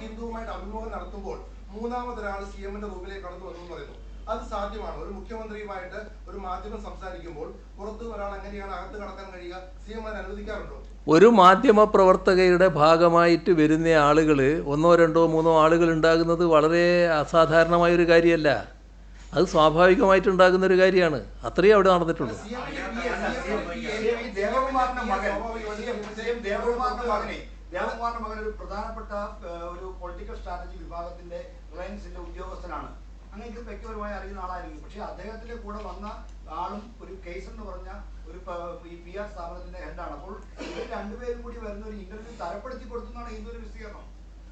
ഹിന്ദുവുമായിട്ട് അഭിമുഖം നടത്തുമ്പോൾ മൂന്നാമതൊരാൾ CM-ന്റെ റൂമിലേക്ക് കടന്നു വന്നു പറയുന്നു. അത് സാധ്യമാണ്? ഒരു മുഖ്യമന്ത്രിയുമായിട്ട് ഒരു മാധ്യമം സംസാരിക്കുമ്പോൾ പുറത്ത് ഒരാൾ എങ്ങനെയാണ് അകത്ത് കടക്കാൻ കഴിയുക? CM അതിന് അനുവദിക്കാറുണ്ടോ? ഒരു മാധ്യമ പ്രവർത്തകയുടെ ഭാഗമായിട്ട് വരുന്ന ആളുകൾ, 1, 2, 3 ആളുകൾ ഉണ്ടാകുന്നത് വളരെ അസാധാരണമായൊരു കാര്യമല്ല. അത് സ്വാഭാവികമായിട്ടുണ്ടാകുന്നൊരു കാര്യമാണ്. അത്രയും അവിടെ നടന്നിട്ടുള്ളൂ. ദേവകുമാറിന്റെ മകൻ ഒരു പ്രധാനപ്പെട്ട ഒരു പൊളിറ്റിക്കൽ സ്ട്രാറ്റജി വിഭാഗത്തിന്റെ റിലയൻസിന്റെ ഉദ്യോഗസ്ഥനാണ്. അങ്ങനെ വ്യക്തിപരമായി അറിയുന്ന ആളായിരിക്കും. പക്ഷെ അദ്ദേഹത്തിന്റെ കൂടെ വന്ന ആളും ഒരു കേസ് എന്ന് പറഞ്ഞ ഒരു ഈ PR സ്ഥാപനത്തിന്റെ ഹെഡാണ്. അപ്പോൾ ഇവർ രണ്ടുപേരും കൂടി വരുന്ന ഒരു ഇന്റർവ്യൂ തരപ്പെടുത്തി കൊടുക്കുന്നതാണ് ഹിന്ദുവിന്റെ വിശദീകരണം.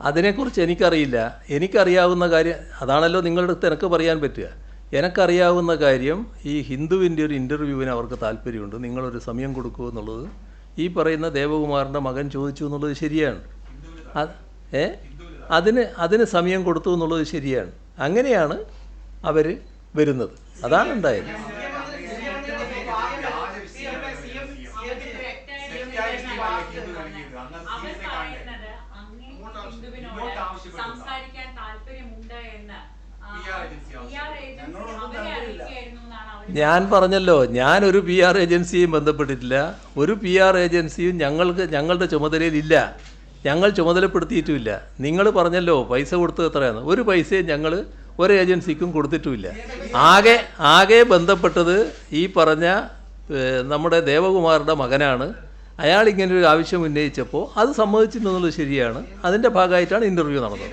അതിനെക്കുറിച്ച് എനിക്കറിയില്ല. എനിക്കറിയാവുന്ന കാര്യം അതാണല്ലോ നിങ്ങളുടെ അടുത്ത് എനിക്ക് പറയാൻ പറ്റുക. എനിക്കറിയാവുന്ന കാര്യം ഈ ഹിന്ദുവിൻ്റെ ഒരു ഇൻ്റർവ്യൂവിന് അവർക്ക് താല്പര്യമുണ്ട്. നിങ്ങളൊരു സമയം കൊടുക്കൂ എന്നുള്ളത് ഈ പറയുന്ന ദേവകുമാറിൻ്റെ മകൻ ചോദിച്ചു എന്നുള്ളത് ശരിയാണ്. അതിന് സമയം കൊടുത്തു എന്നുള്ളത് ശരിയാണ്. അങ്ങനെയാണ് അവർ വരുന്നത്. അതാണ് ഉണ്ടായത്. ഞാൻ പറഞ്ഞല്ലോ, ഞാനൊരു PR ഏജൻസിയും ബന്ധപ്പെട്ടിട്ടില്ല. ഒരു PR ഏജൻസിയും ഞങ്ങളുടെ ചുമതലയിലില്ല. ഞങ്ങൾ ചുമതലപ്പെടുത്തിയിട്ടുമില്ല. നിങ്ങൾ പറഞ്ഞല്ലോ പൈസ കൊടുത്തത് എത്രയാണ്. ഒരു പൈസയും ഞങ്ങൾ ഒരു ഏജൻസിക്കും കൊടുത്തിട്ടുമില്ല. ആകെ ബന്ധപ്പെട്ടത് ഈ പറഞ്ഞ നമ്മുടെ ദേവകുമാറിൻ്റെ മകനാണ്. അയാൾ ഇങ്ങനൊരു ആവശ്യം ഉന്നയിച്ചപ്പോൾ അത് സമ്മതിച്ചിട്ടുള്ളത് ശരിയാണ്. അതിൻ്റെ ഭാഗമായിട്ടാണ് ഇൻ്റർവ്യൂ നടന്നത്.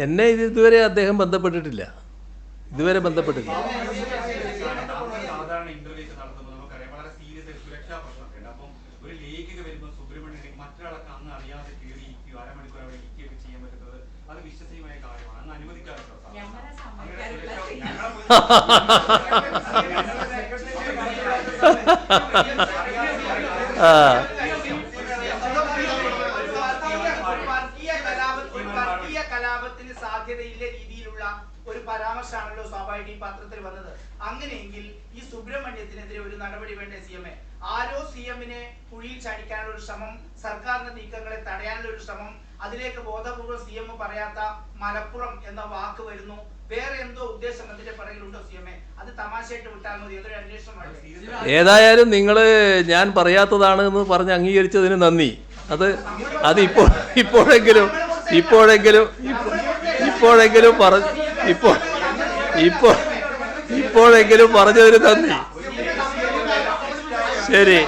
എന്നെ ഇതുവരെ അദ്ദേഹം ബന്ധപ്പെട്ടിട്ടില്ല. വീടുകളിലേക്ക് നടത്തുമ്പോൾ നമുക്കറിയാം വളരെ സീരിയസ് ആയ സുരക്ഷാ പ്രശ്നമൊക്കെ ഉണ്ട്. അപ്പം ഒരു ലേഖിക വരുമ്പോൾ സുബ്രഹ്മണ്യൻ മറ്റൊരാളൊക്കെ അന്ന് അറിയാതെ കയറി ഇരിക്കുകയോ അരമണിക്കൂർ അവിടെ ഇരിക്കുകയൊക്കെ ചെയ്യാൻ പറ്റുന്നത് അത് വിശ്വസനീയമായ കാര്യമാണ്. അന്ന് അനുവദിക്കാറുണ്ടോ? വർഗീയ കലാപത്തിന് സാധ്യതയില്ല രീതിയിലുള്ള ഒരു പരാമർശമാണല്ലോ സ്വാഭാവിക ഈ പത്രത്തിൽ വന്നത്. അങ്ങനെയെങ്കിൽ ഈ സുബ്രഹ്മണ്യത്തിനെതിരെ ഒരു നടപടി വേണ്ടേ CM-എ? ആരോ CM-നെ കുഴിയിൽ ചാടിക്കാനുള്ള ഒരു ശ്രമം, സർക്കാരിന്റെ നീക്കങ്ങളെ തടയാനുള്ള ഒരു ശ്രമം, അതിലേക്ക് ബോധപൂർവ്വം CM പറയാത്ത മലപ്പുറം എന്ന വാക്ക് വരുന്നു. വേറെ എന്തോ ഉദ്ദേശം അതിന്റെ പിറകിലുണ്ടോ CM-എ? അത് തമാശയായിട്ട് വിട്ടാൽ മതി, അതൊരു അന്വേഷണമാണ്. ഏതായാലും നിങ്ങൾ ഞാൻ പറയാത്തതാണ് എന്ന് പറഞ്ഞ് അംഗീകരിച്ചതിന് നന്ദി. അത് ഇപ്പോഴെങ്കിലും പറഞ്ഞതിന് നന്ദി. ശരി.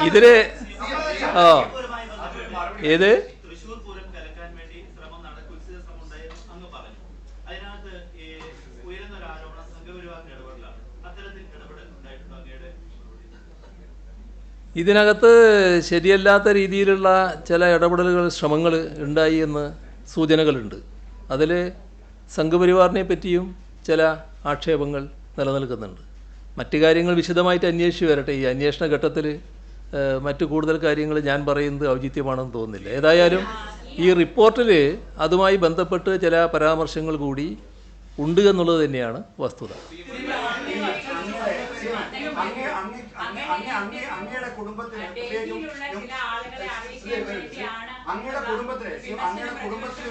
ഇതില് ഏത് തൃശ്ശൂർ പൂരം കലക്കാൻ വേണ്ടി ശ്രമം നടക്കുന്ന ശ്രമം ഉണ്ടായിരുന്നു അങ്ങ് പറഞ്ഞു. അതിനകത്ത് ഉയരുന്ന ഒരു ആരോപണം സംഘപരിവാറിന്റെ ഇടപെടലാണ്. അത്തരത്തിൽ ഇടപെടൽ ഉണ്ടായിട്ടുണ്ടോ അങ്ങയുടെ? ഇതിനകത്ത് ശരിയല്ലാത്ത രീതിയിലുള്ള ചില ഇടപെടലുകൾ, ശ്രമങ്ങൾ ഉണ്ടായി എന്ന് സൂചനകളുണ്ട്. അതിൽ സംഘപരിവാറിനെ പറ്റിയും ചില ആക്ഷേപങ്ങൾ നിലനിൽക്കുന്നുണ്ട്. മറ്റു കാര്യങ്ങൾ വിശദമായിട്ട് അന്വേഷിച്ച് വരട്ടെ. ഈ അന്വേഷണ ഘട്ടത്തിൽ മറ്റു കൂടുതൽ കാര്യങ്ങൾ ഞാൻ പറയുന്നത് ഔചിത്യമാണെന്ന് തോന്നുന്നില്ല. ഏതായാലും ഈ റിപ്പോർട്ടിൽ അതുമായി ബന്ധപ്പെട്ട് ചില പരാമർശങ്ങൾ കൂടി ഉണ്ട് എന്നുള്ളത് തന്നെയാണ് വസ്തുത. അങ്ങയുടെ കുടുംബത്തിന്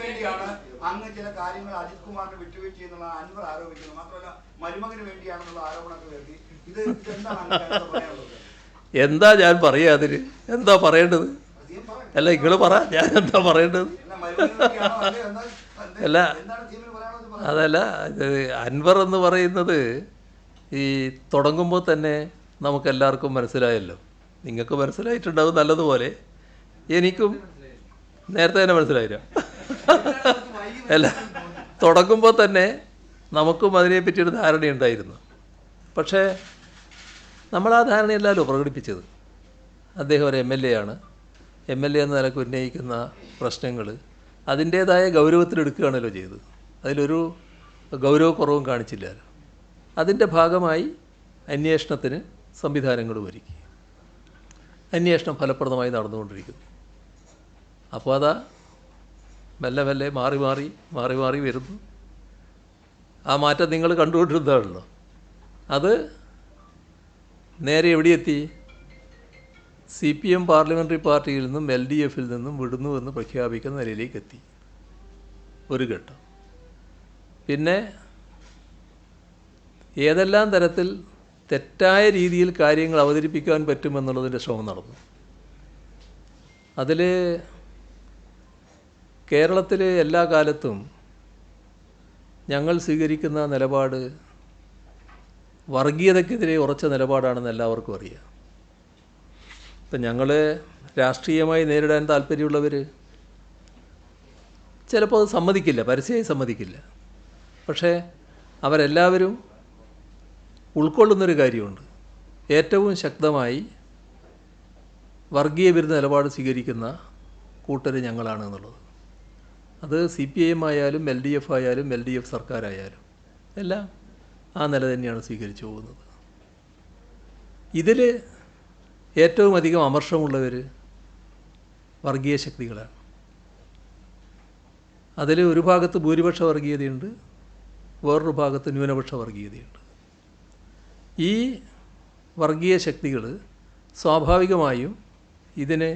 വേണ്ടിയാണ് അങ്ങ് ചില കാര്യങ്ങൾ അജിത് കുമാറിന് വിട്ടുവീഴ്ച എന്നുള്ള അൻവർ ആരോപിക്കുന്നത്. മാത്രമല്ല മരുമകന് വേണ്ടിയാണെന്നുള്ള ആരോപണമൊക്കെ വരുത്തി. ഇത് എന്താണ് പറയാനുള്ളത്? എന്താ ഞാൻ പറയുക? അതിന് എന്താ പറയേണ്ടത്? അല്ല, നിങ്ങൾ പറ, ഞാൻ എന്താ പറയേണ്ടത്? അല്ല, അതല്ല, അൻവർ എന്ന് പറയുന്നത് ഈ തുടങ്ങുമ്പോൾ തന്നെ നമുക്കെല്ലാവർക്കും മനസ്സിലായല്ലോ. നിങ്ങൾക്ക് മനസ്സിലായിട്ടുണ്ടാവും നല്ലതുപോലെ, എനിക്കും നേരത്തെ തന്നെ മനസ്സിലായില്ല. അല്ല, തുടങ്ങുമ്പോൾ തന്നെ നമുക്കും അതിനെപ്പറ്റിയൊരു ധാരണയുണ്ടായിരുന്നു. പക്ഷേ നമ്മൾ ആ ധാരണയല്ലല്ലോ പ്രകടിപ്പിച്ചത്. അദ്ദേഹം ഒരു MLA ആണ്. MLA എന്ന നിലയ്ക്ക് ഉന്നയിക്കുന്ന പ്രശ്നങ്ങൾ അതിൻ്റേതായ ഗൗരവത്തിലെടുക്കുകയാണല്ലോ ചെയ്തത്. അതിലൊരു ഗൗരവക്കുറവും കാണിച്ചില്ലല്ലോ. അതിൻ്റെ ഭാഗമായി അന്വേഷണത്തിന് സംവിധാനങ്ങൾ ഒരുക്കി. അന്വേഷണം ഫലപ്രദമായി നടന്നുകൊണ്ടിരിക്കുന്നു. അപ്പോൾ അതാ മെല്ലെ മെല്ലെ മാറി മാറി വരുന്നു. ആ മാറ്റം നിങ്ങൾ കണ്ടുകൊണ്ടിരുന്നതാണല്ലോ. അത് നേരെ എവിടെയെത്തി? CPM പാർലമെൻ്ററി പാർട്ടിയിൽ നിന്നും LDFിൽ നിന്നും വിടുന്നുവെന്ന് പ്രഖ്യാപിക്കുന്ന നിലയിലേക്ക് എത്തി ഒരു ഘട്ടം. പിന്നെ ഏതെല്ലാം തരത്തിൽ തെറ്റായ രീതിയിൽ കാര്യങ്ങൾ അവതരിപ്പിക്കാൻ പറ്റുമെന്നുള്ളതിൻ്റെ ശ്രമം നടന്നു. അതിൽ കേരളത്തിൽ എല്ലാ കാലത്തും ഞങ്ങൾ സ്വീകരിക്കുന്ന നിലപാട് വർഗീയതയ്ക്കെതിരെ ഉറച്ച നിലപാടാണെന്ന് എല്ലാവർക്കും അറിയാം. ഇപ്പം ഞങ്ങൾ രാഷ്ട്രീയമായി നേരിടാൻ താല്പര്യമുള്ളവർ ചിലപ്പോൾ അത് സമ്മതിക്കില്ല, പരസ്യമായി സമ്മതിക്കില്ല. പക്ഷേ അവരെല്ലാവരും ഉൾക്കൊള്ളുന്നൊരു കാര്യമുണ്ട്. ഏറ്റവും ശക്തമായി വർഗീയ വിരുദ്ധ നിലപാട് സ്വീകരിക്കുന്ന കൂട്ടർ ഞങ്ങളാണ് എന്നുള്ളത്. അത് CPIM ആയാലും LDF ആയാലും LDF സർക്കാരായാലും എല്ലാം ആ നില തന്നെയാണ് സ്വീകരിച്ചു പോകുന്നത്. ഇതിൽ ഏറ്റവും അധികം അമർഷമുള്ളവർ വർഗീയ ശക്തികളാണ്. അതിൽ ഒരു ഭാഗത്ത് ഭൂരിപക്ഷ വർഗീയതയുണ്ട്, വേറൊരു ഭാഗത്ത് ന്യൂനപക്ഷ വർഗീയതയുണ്ട്. ഈ വർഗീയ ശക്തികൾ സ്വാഭാവികമായും ഇതിന്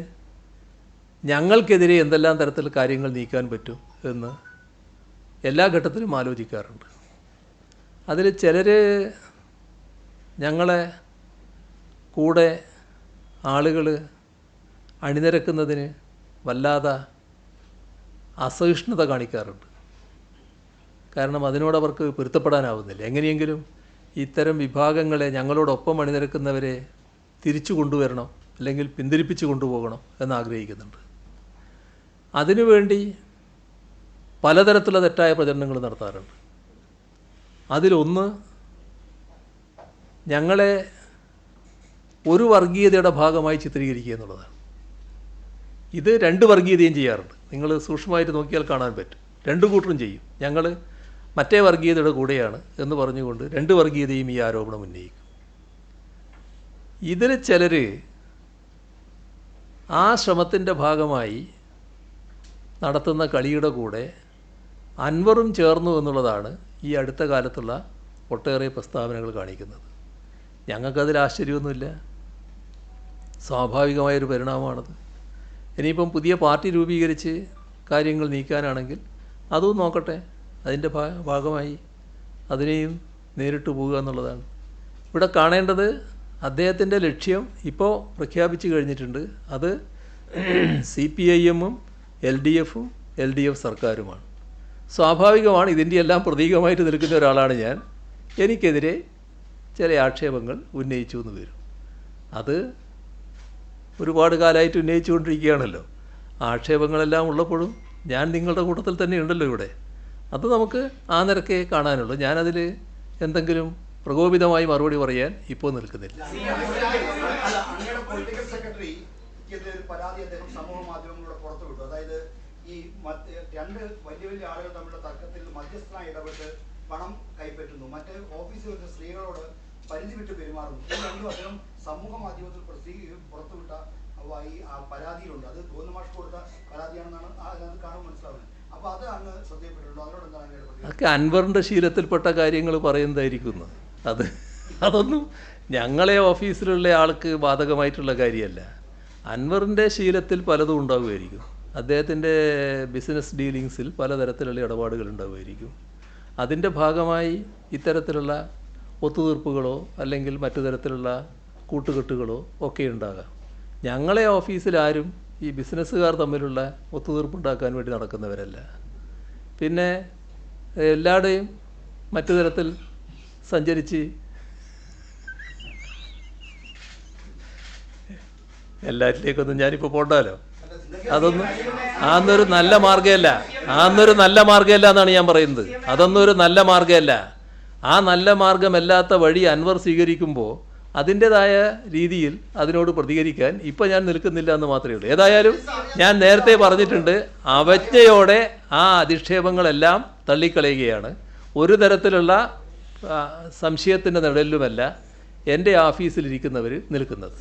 ഞങ്ങൾക്കെതിരെ എന്തെല്ലാം തരത്തിൽ കാര്യങ്ങൾ നീക്കാൻ പറ്റും എന്ന് എല്ലാ ഘട്ടത്തിലും ആലോചിക്കാറുണ്ട്. അതിൽ ചിലർ ഞങ്ങളെ കൂടെ ആളുകൾ അണിനിരക്കുന്നതിന് വല്ലാതെ അസഹിഷ്ണുത കാണിക്കാറുണ്ട്. കാരണം അതിനോടവർക്ക് പൊരുത്തപ്പെടാനാവുന്നില്ല. എങ്ങനെയെങ്കിലും ഇത്തരം വിഭാഗങ്ങളെ, ഞങ്ങളോടൊപ്പം അണിനിരക്കുന്നവരെ തിരിച്ചു കൊണ്ടുവരണം, അല്ലെങ്കിൽ പിന്തിരിപ്പിച്ച് കൊണ്ടുപോകണം എന്നാഗ്രഹിക്കുന്നുണ്ട്. അതിനുവേണ്ടി പലതരത്തിലുള്ള തെറ്റായ പ്രചരണങ്ങൾ നടത്താറുണ്ട്. അതിലൊന്ന് ഞങ്ങളെ ഒരു വർഗീയതയുടെ ഭാഗമായി ചിത്രീകരിക്കുക എന്നുള്ളതാണ്. ഇത് രണ്ട് വർഗീയതയും ചെയ്യാറുണ്ട്. നിങ്ങൾ സൂക്ഷ്മമായിട്ട് നോക്കിയാൽ കാണാൻ പറ്റും. രണ്ടു കൂട്ടരും ചെയ്യും. ഞങ്ങൾ മറ്റേ വർഗീയതയുടെ കൂടെയാണ് എന്ന് പറഞ്ഞുകൊണ്ട് രണ്ട് വർഗീയതയും ഈ ആരോപണം ഉന്നയിക്കും. ഇതിൽ ചിലർ ആ ശ്രമത്തിൻ്റെ ഭാഗമായി നടത്തുന്ന കളിയുടെ കൂടെ അൻവറും ചേർന്നു എന്നുള്ളതാണ് ഈ അടുത്ത കാലത്തുള്ള ഒട്ടേറെ പ്രസ്താവനകൾ കാണിക്കുന്നത്. ഞങ്ങൾക്കതിൽ ആശ്ചര്യമൊന്നുമില്ല. സ്വാഭാവികമായൊരു പരിണാമമാണത്. ഇനിയിപ്പം പുതിയ പാർട്ടി രൂപീകരിച്ച് കാര്യങ്ങൾ നീക്കാനാണെങ്കിൽ അതും നോക്കട്ടെ. അതിൻ്റെ ഭാഗമായി അതിനെയും നേരിട്ട് പോവുക എന്നുള്ളതാണ്. ഇവിടെ കാണേണ്ടത് അദ്ദേഹത്തിൻ്റെ ലക്ഷ്യം ഇപ്പോൾ പ്രഖ്യാപിച്ചു കഴിഞ്ഞിട്ടുണ്ട്. അത് CPIM ഉം LDF ഉം LDF സർക്കാരുമാണ്. സ്വാഭാവികമാണ്. ഇതിൻ്റെ എല്ലാം പ്രതീകമായിട്ട് നിൽക്കുന്ന ഒരാളാണ് ഞാൻ. എനിക്കെതിരെ ചില ആക്ഷേപങ്ങൾ ഉന്നയിച്ചു എന്ന് വരും. അത് ഒരുപാട് കാലമായിട്ട് ഉന്നയിച്ചുകൊണ്ടിരിക്കുകയാണല്ലോ. ആക്ഷേപങ്ങളെല്ലാം ഉള്ളപ്പോഴും ഞാൻ നിങ്ങളുടെ കൂട്ടത്തിൽ തന്നെ ഉണ്ടല്ലോ ഇവിടെ. അത് നമുക്ക് ആ നിരക്കേ കാണാനുള്ളൂ. ഞാനതിൽ എന്തെങ്കിലും പ്രകോപിതമായി മറുപടി പറയാൻ ഇപ്പോൾ നിൽക്കുന്നില്ല. അങ്ങയുടെ പൊളിറ്റിക്കൽ സെക്രട്ടറി പരാതി അദ്ദേഹം സമൂഹ മാധ്യമങ്ങളിലൂടെ പുറത്തുവിട്ടു. അതായത് ഈ രണ്ട് വലിയ വലിയ ആളുകൾ തമ്മിലുള്ള തർക്കത്തിൽ മധ്യസ്ഥനായി ഇടപെട്ട് പണം കൈപ്പറ്റുന്നു, മറ്റേ ഓഫീസിൽ വരുന്ന സ്ത്രീകളോട് പരിധി വിട്ട് പെരുമാറുന്നു. ഈ രണ്ടും അദ്ദേഹം സമൂഹ മാധ്യമത്തിൽ പുറത്തുവിട്ട ഈ പരാതിയിലുണ്ട്. അത് ഗോവിന്ദമാഷ് കൊടുത്ത പരാതിയാണെന്നാണ് അതിനകത്ത് കാണുമ്പോൾ മനസ്സിലാവുന്നത്. അപ്പോൾ അത് അങ്ങ് ശ്രദ്ധയപ്പെട്ടിട്ടുണ്ടോ? അതിനോട് എന്താണ് അങ്ങയുടെ പ്രതികരണം? അതൊക്കെ അൻവറിൻ്റെ ശീലത്തിൽപ്പെട്ട കാര്യങ്ങൾ പറയുന്നതായിരിക്കുന്നു. അതൊന്നും ഞങ്ങളെ ഓഫീസിലുള്ള ആൾക്ക് ബാധകമായിട്ടുള്ള കാര്യമല്ല. അൻവറിൻ്റെ ശീലത്തിൽ പലതും ഉണ്ടാവുമായിരിക്കും. അദ്ദേഹത്തിൻ്റെ ബിസിനസ് ഡീലിങ്സിൽ പലതരത്തിലുള്ള ഇടപാടുകൾ ഉണ്ടാവുമായിരിക്കും. അതിൻ്റെ ഭാഗമായി ഇത്തരത്തിലുള്ള ഒത്തുതീർപ്പുകളോ അല്ലെങ്കിൽ മറ്റു തരത്തിലുള്ള കൂട്ടുകെട്ടുകളോ ഒക്കെ ഉണ്ടാകാം. ഞങ്ങളെ ഓഫീസിൽ ആരും ഈ ബിസിനസ്സുകാർ തമ്മിലുള്ള ഒത്തുതീർപ്പുണ്ടാക്കാൻ വേണ്ടി നടക്കുന്നവരല്ല. പിന്നെ എല്ലാവരുടെയും മറ്റു തരത്തിൽ സഞ്ചരിച്ച് എല്ലാറ്റിലേക്കൊന്നും ഞാനിപ്പോൾ പോണ്ടാലോ. അതൊന്നൊരു നല്ല മാർഗ്ഗമല്ല. എന്നാണ് ഞാൻ പറയുന്നത്. അതൊന്നും ഒരു നല്ല മാർഗ്ഗമല്ല. ആ നല്ല മാർഗമല്ലാത്ത വഴി അൻവർ സ്വീകരിക്കുമ്പോൾ അതിൻ്റെതായ രീതിയിൽ അതിനോട് പ്രതികരിക്കാൻ ഇപ്പം ഞാൻ നിൽക്കുന്നില്ല എന്ന് മാത്രമേ ഉള്ളൂ. ഏതായാലും ഞാൻ നേരത്തെ പറഞ്ഞിട്ടുണ്ട്, അവജ്ഞയോടെ ആ അധിക്ഷേപങ്ങളെല്ലാം തള്ളിക്കളയുകയാണ്. ഒരു തരത്തിലുള്ള സംശയത്തിൻ്റെ നിഴലിലുമല്ല എൻ്റെ ഓഫീസിലിരിക്കുന്നവർ നിൽക്കുന്നത്.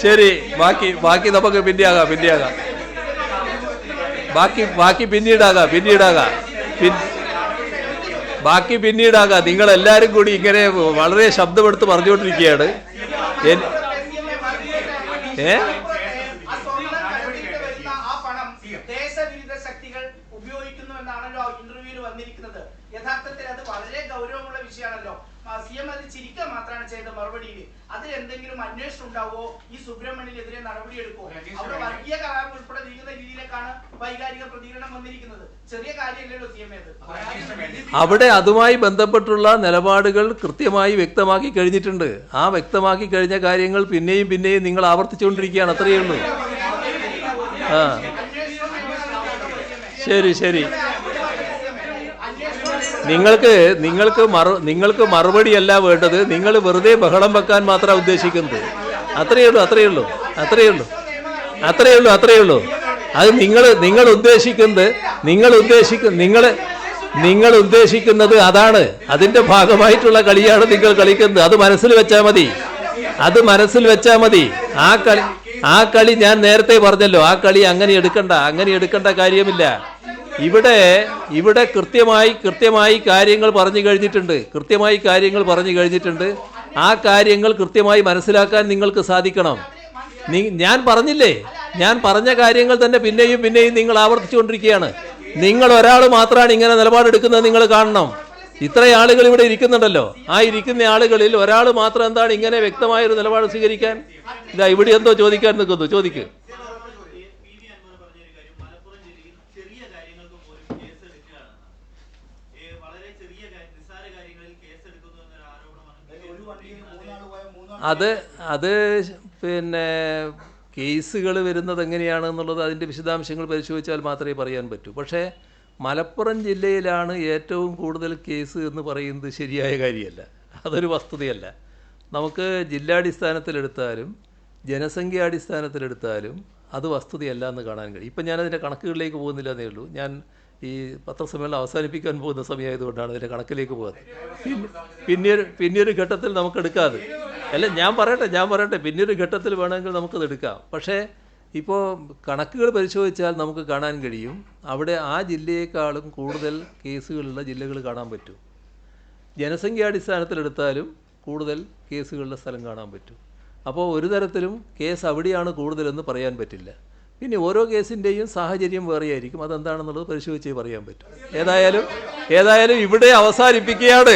ശരി, ബാക്കി നമുക്ക് പിന്നെയാകാം. പിന്നീടാകാം. നിങ്ങളെല്ലാവരും കൂടി ഇങ്ങനെ വളരെ ശബ്ദമെടുത്ത് പറഞ്ഞുകൊണ്ടിരിക്കുകയാണ്. ഉപയോഗിക്കുന്നു എന്നാണല്ലോ ഇന്റർവ്യൂവിൽ വന്നിരിക്കുന്നത്. യഥാർത്ഥത്തിൽ അത് വളരെ ഗൗരവമുള്ള വിഷയമാണല്ലോ. CM അത് ചിരിക്കുക മാത്രമാണ് ചെയ്ത മറുപടിയിൽ. അതിൽ എന്തെങ്കിലും അന്വേഷണം ഉണ്ടാവോ? ഈ സുബ്രഹ്മണ്യനെതിരെ നടപടിയെടുക്കുമോ? അവിടെ വർഗീയ കലാപം ഉൾപ്പെടെ നീങ്ങുന്ന രീതിയിലേക്കാണ് വൈകാരിക പ്രതികരണം വന്നിരിക്കുന്നത്. ചെറിയ കാര്യമല്ലല്ലോ CM അത്. അവിടെ അതുമായി ബന്ധപ്പെട്ടുള്ള നിലപാടുകൾ കൃത്യമായി വ്യക്തമാക്കി കഴിഞ്ഞിട്ടുണ്ട്. ആ വ്യക്തമാക്കി കഴിഞ്ഞ കാര്യങ്ങൾ പിന്നെയും നിങ്ങൾ ആവർത്തിച്ചുകൊണ്ടിരിക്കുകയാണ്. അത്രയേ ഉള്ളൂ. ശരി. നിങ്ങൾക്ക് മറുപടിയല്ല വേണ്ടത്. നിങ്ങൾ വെറുതെ ബഹളം വെക്കാൻ മാത്രമാണ് ഉദ്ദേശിക്കുന്നത്. അത്രയേ ഉള്ളൂ. അത് നിങ്ങൾ ഉദ്ദേശിക്കുന്നത് അതാണ്. അതിന്റെ ഭാഗമായിട്ടുള്ള കളിയാണ് നിങ്ങൾ കളിക്കുന്നത്. അത് മനസ്സിൽ വെച്ചാൽ മതി. ആ കളി ഞാൻ നേരത്തെ പറഞ്ഞല്ലോ. ആ കളി അങ്ങനെ എടുക്കേണ്ട കാര്യമില്ല. ഇവിടെ കൃത്യമായി കാര്യങ്ങൾ പറഞ്ഞു കഴിഞ്ഞിട്ടുണ്ട്. ആ കാര്യങ്ങൾ കൃത്യമായി മനസ്സിലാക്കാൻ നിങ്ങൾക്ക് സാധിക്കണം. ഞാൻ പറഞ്ഞ കാര്യങ്ങൾ തന്നെ പിന്നെയും നിങ്ങൾ ആവർത്തിച്ചുകൊണ്ടിരിക്കുകയാണ്. നിങ്ങൾ ഒരാൾ മാത്രമാണ് ഇങ്ങനെ നിലപാടെടുക്കുന്നത്. നിങ്ങൾ കാണണം. ഇത്രയും ആളുകൾ ഇവിടെ ഇരിക്കുന്നുണ്ടല്ലോ. ആ ഇരിക്കുന്ന ആളുകളിൽ ഒരാൾ മാത്രം എന്താണ് ഇങ്ങനെ വ്യക്തമായൊരു നിലപാട് സ്വീകരിക്കാൻ? ഇവിടെ എന്തോ ചോദിക്കാൻ നിൽക്കുന്നു. ചോദിക്ക്. വളരെ ചെറിയ വണ്ടിയിൽ 3 ആൾ പോയ 3 ആൾ അത് പിന്നെ കേസുകൾ വരുന്നത് എങ്ങനെയാണെന്നുള്ളത് അതിൻ്റെ വിശദാംശങ്ങൾ പരിശോധിച്ചാൽ മാത്രമേ പറയാൻ പറ്റൂ. പക്ഷേ മലപ്പുറം ജില്ലയിലാണ് ഏറ്റവും കൂടുതൽ കേസ് എന്ന് പറയുന്നത് ശരിയായ കാര്യമല്ല, അതൊരു വസ്തുതയല്ല. നമുക്ക് ജില്ലാടിസ്ഥാനത്തിലെടുത്താലും ജനസംഖ്യാടിസ്ഥാനത്തിലെടുത്താലും അത് വസ്തുതയല്ല എന്ന് കാണാൻ കഴിയും. ഇപ്പം ഞാനതിൻ്റെ കണക്കുകളിലേക്ക് പോകുന്നില്ല എന്നേ ഉള്ളൂ. ഞാൻ ഈ പത്രസമ്മേളനം അവസാനിപ്പിക്കാൻ പോകുന്ന സമയമായതുകൊണ്ടാണ് അതിൻ്റെ കണക്കിലേക്ക് പോകുന്നത്. പിന്നീട് ഘട്ടത്തിൽ നമുക്കെടുക്കാതെ അല്ല, ഞാൻ പറയട്ടെ പിന്നീട് ഘട്ടത്തിൽ വേണമെങ്കിൽ നമുക്കത് എടുക്കാം. പക്ഷേ ഇപ്പോൾ കണക്കുകൾ പരിശോധിച്ചാൽ നമുക്ക് കാണാൻ കഴിയും അവിടെ ആ ജില്ലയേക്കാളും കൂടുതൽ കേസുകളുള്ള ജില്ലകൾ കാണാൻ പറ്റും. ജനസംഖ്യാടിസ്ഥാനത്തിലെടുത്താലും കൂടുതൽ കേസുകളുള്ള സ്ഥലം കാണാൻ പറ്റും. അപ്പോൾ ഒരു തരത്തിലും കേസ് അവിടെയാണ് കൂടുതലെന്ന് പറയാൻ പറ്റില്ല. പിന്നെ ഓരോ കേസിൻ്റെയും സാഹചര്യം വേറെയായിരിക്കും, അതെന്താണെന്നുള്ളത് പരിശോധിച്ചേ പറയാൻ പറ്റും. ഏതായാലും ഇവിടെ അവസാനിപ്പിക്കുകയാണ്.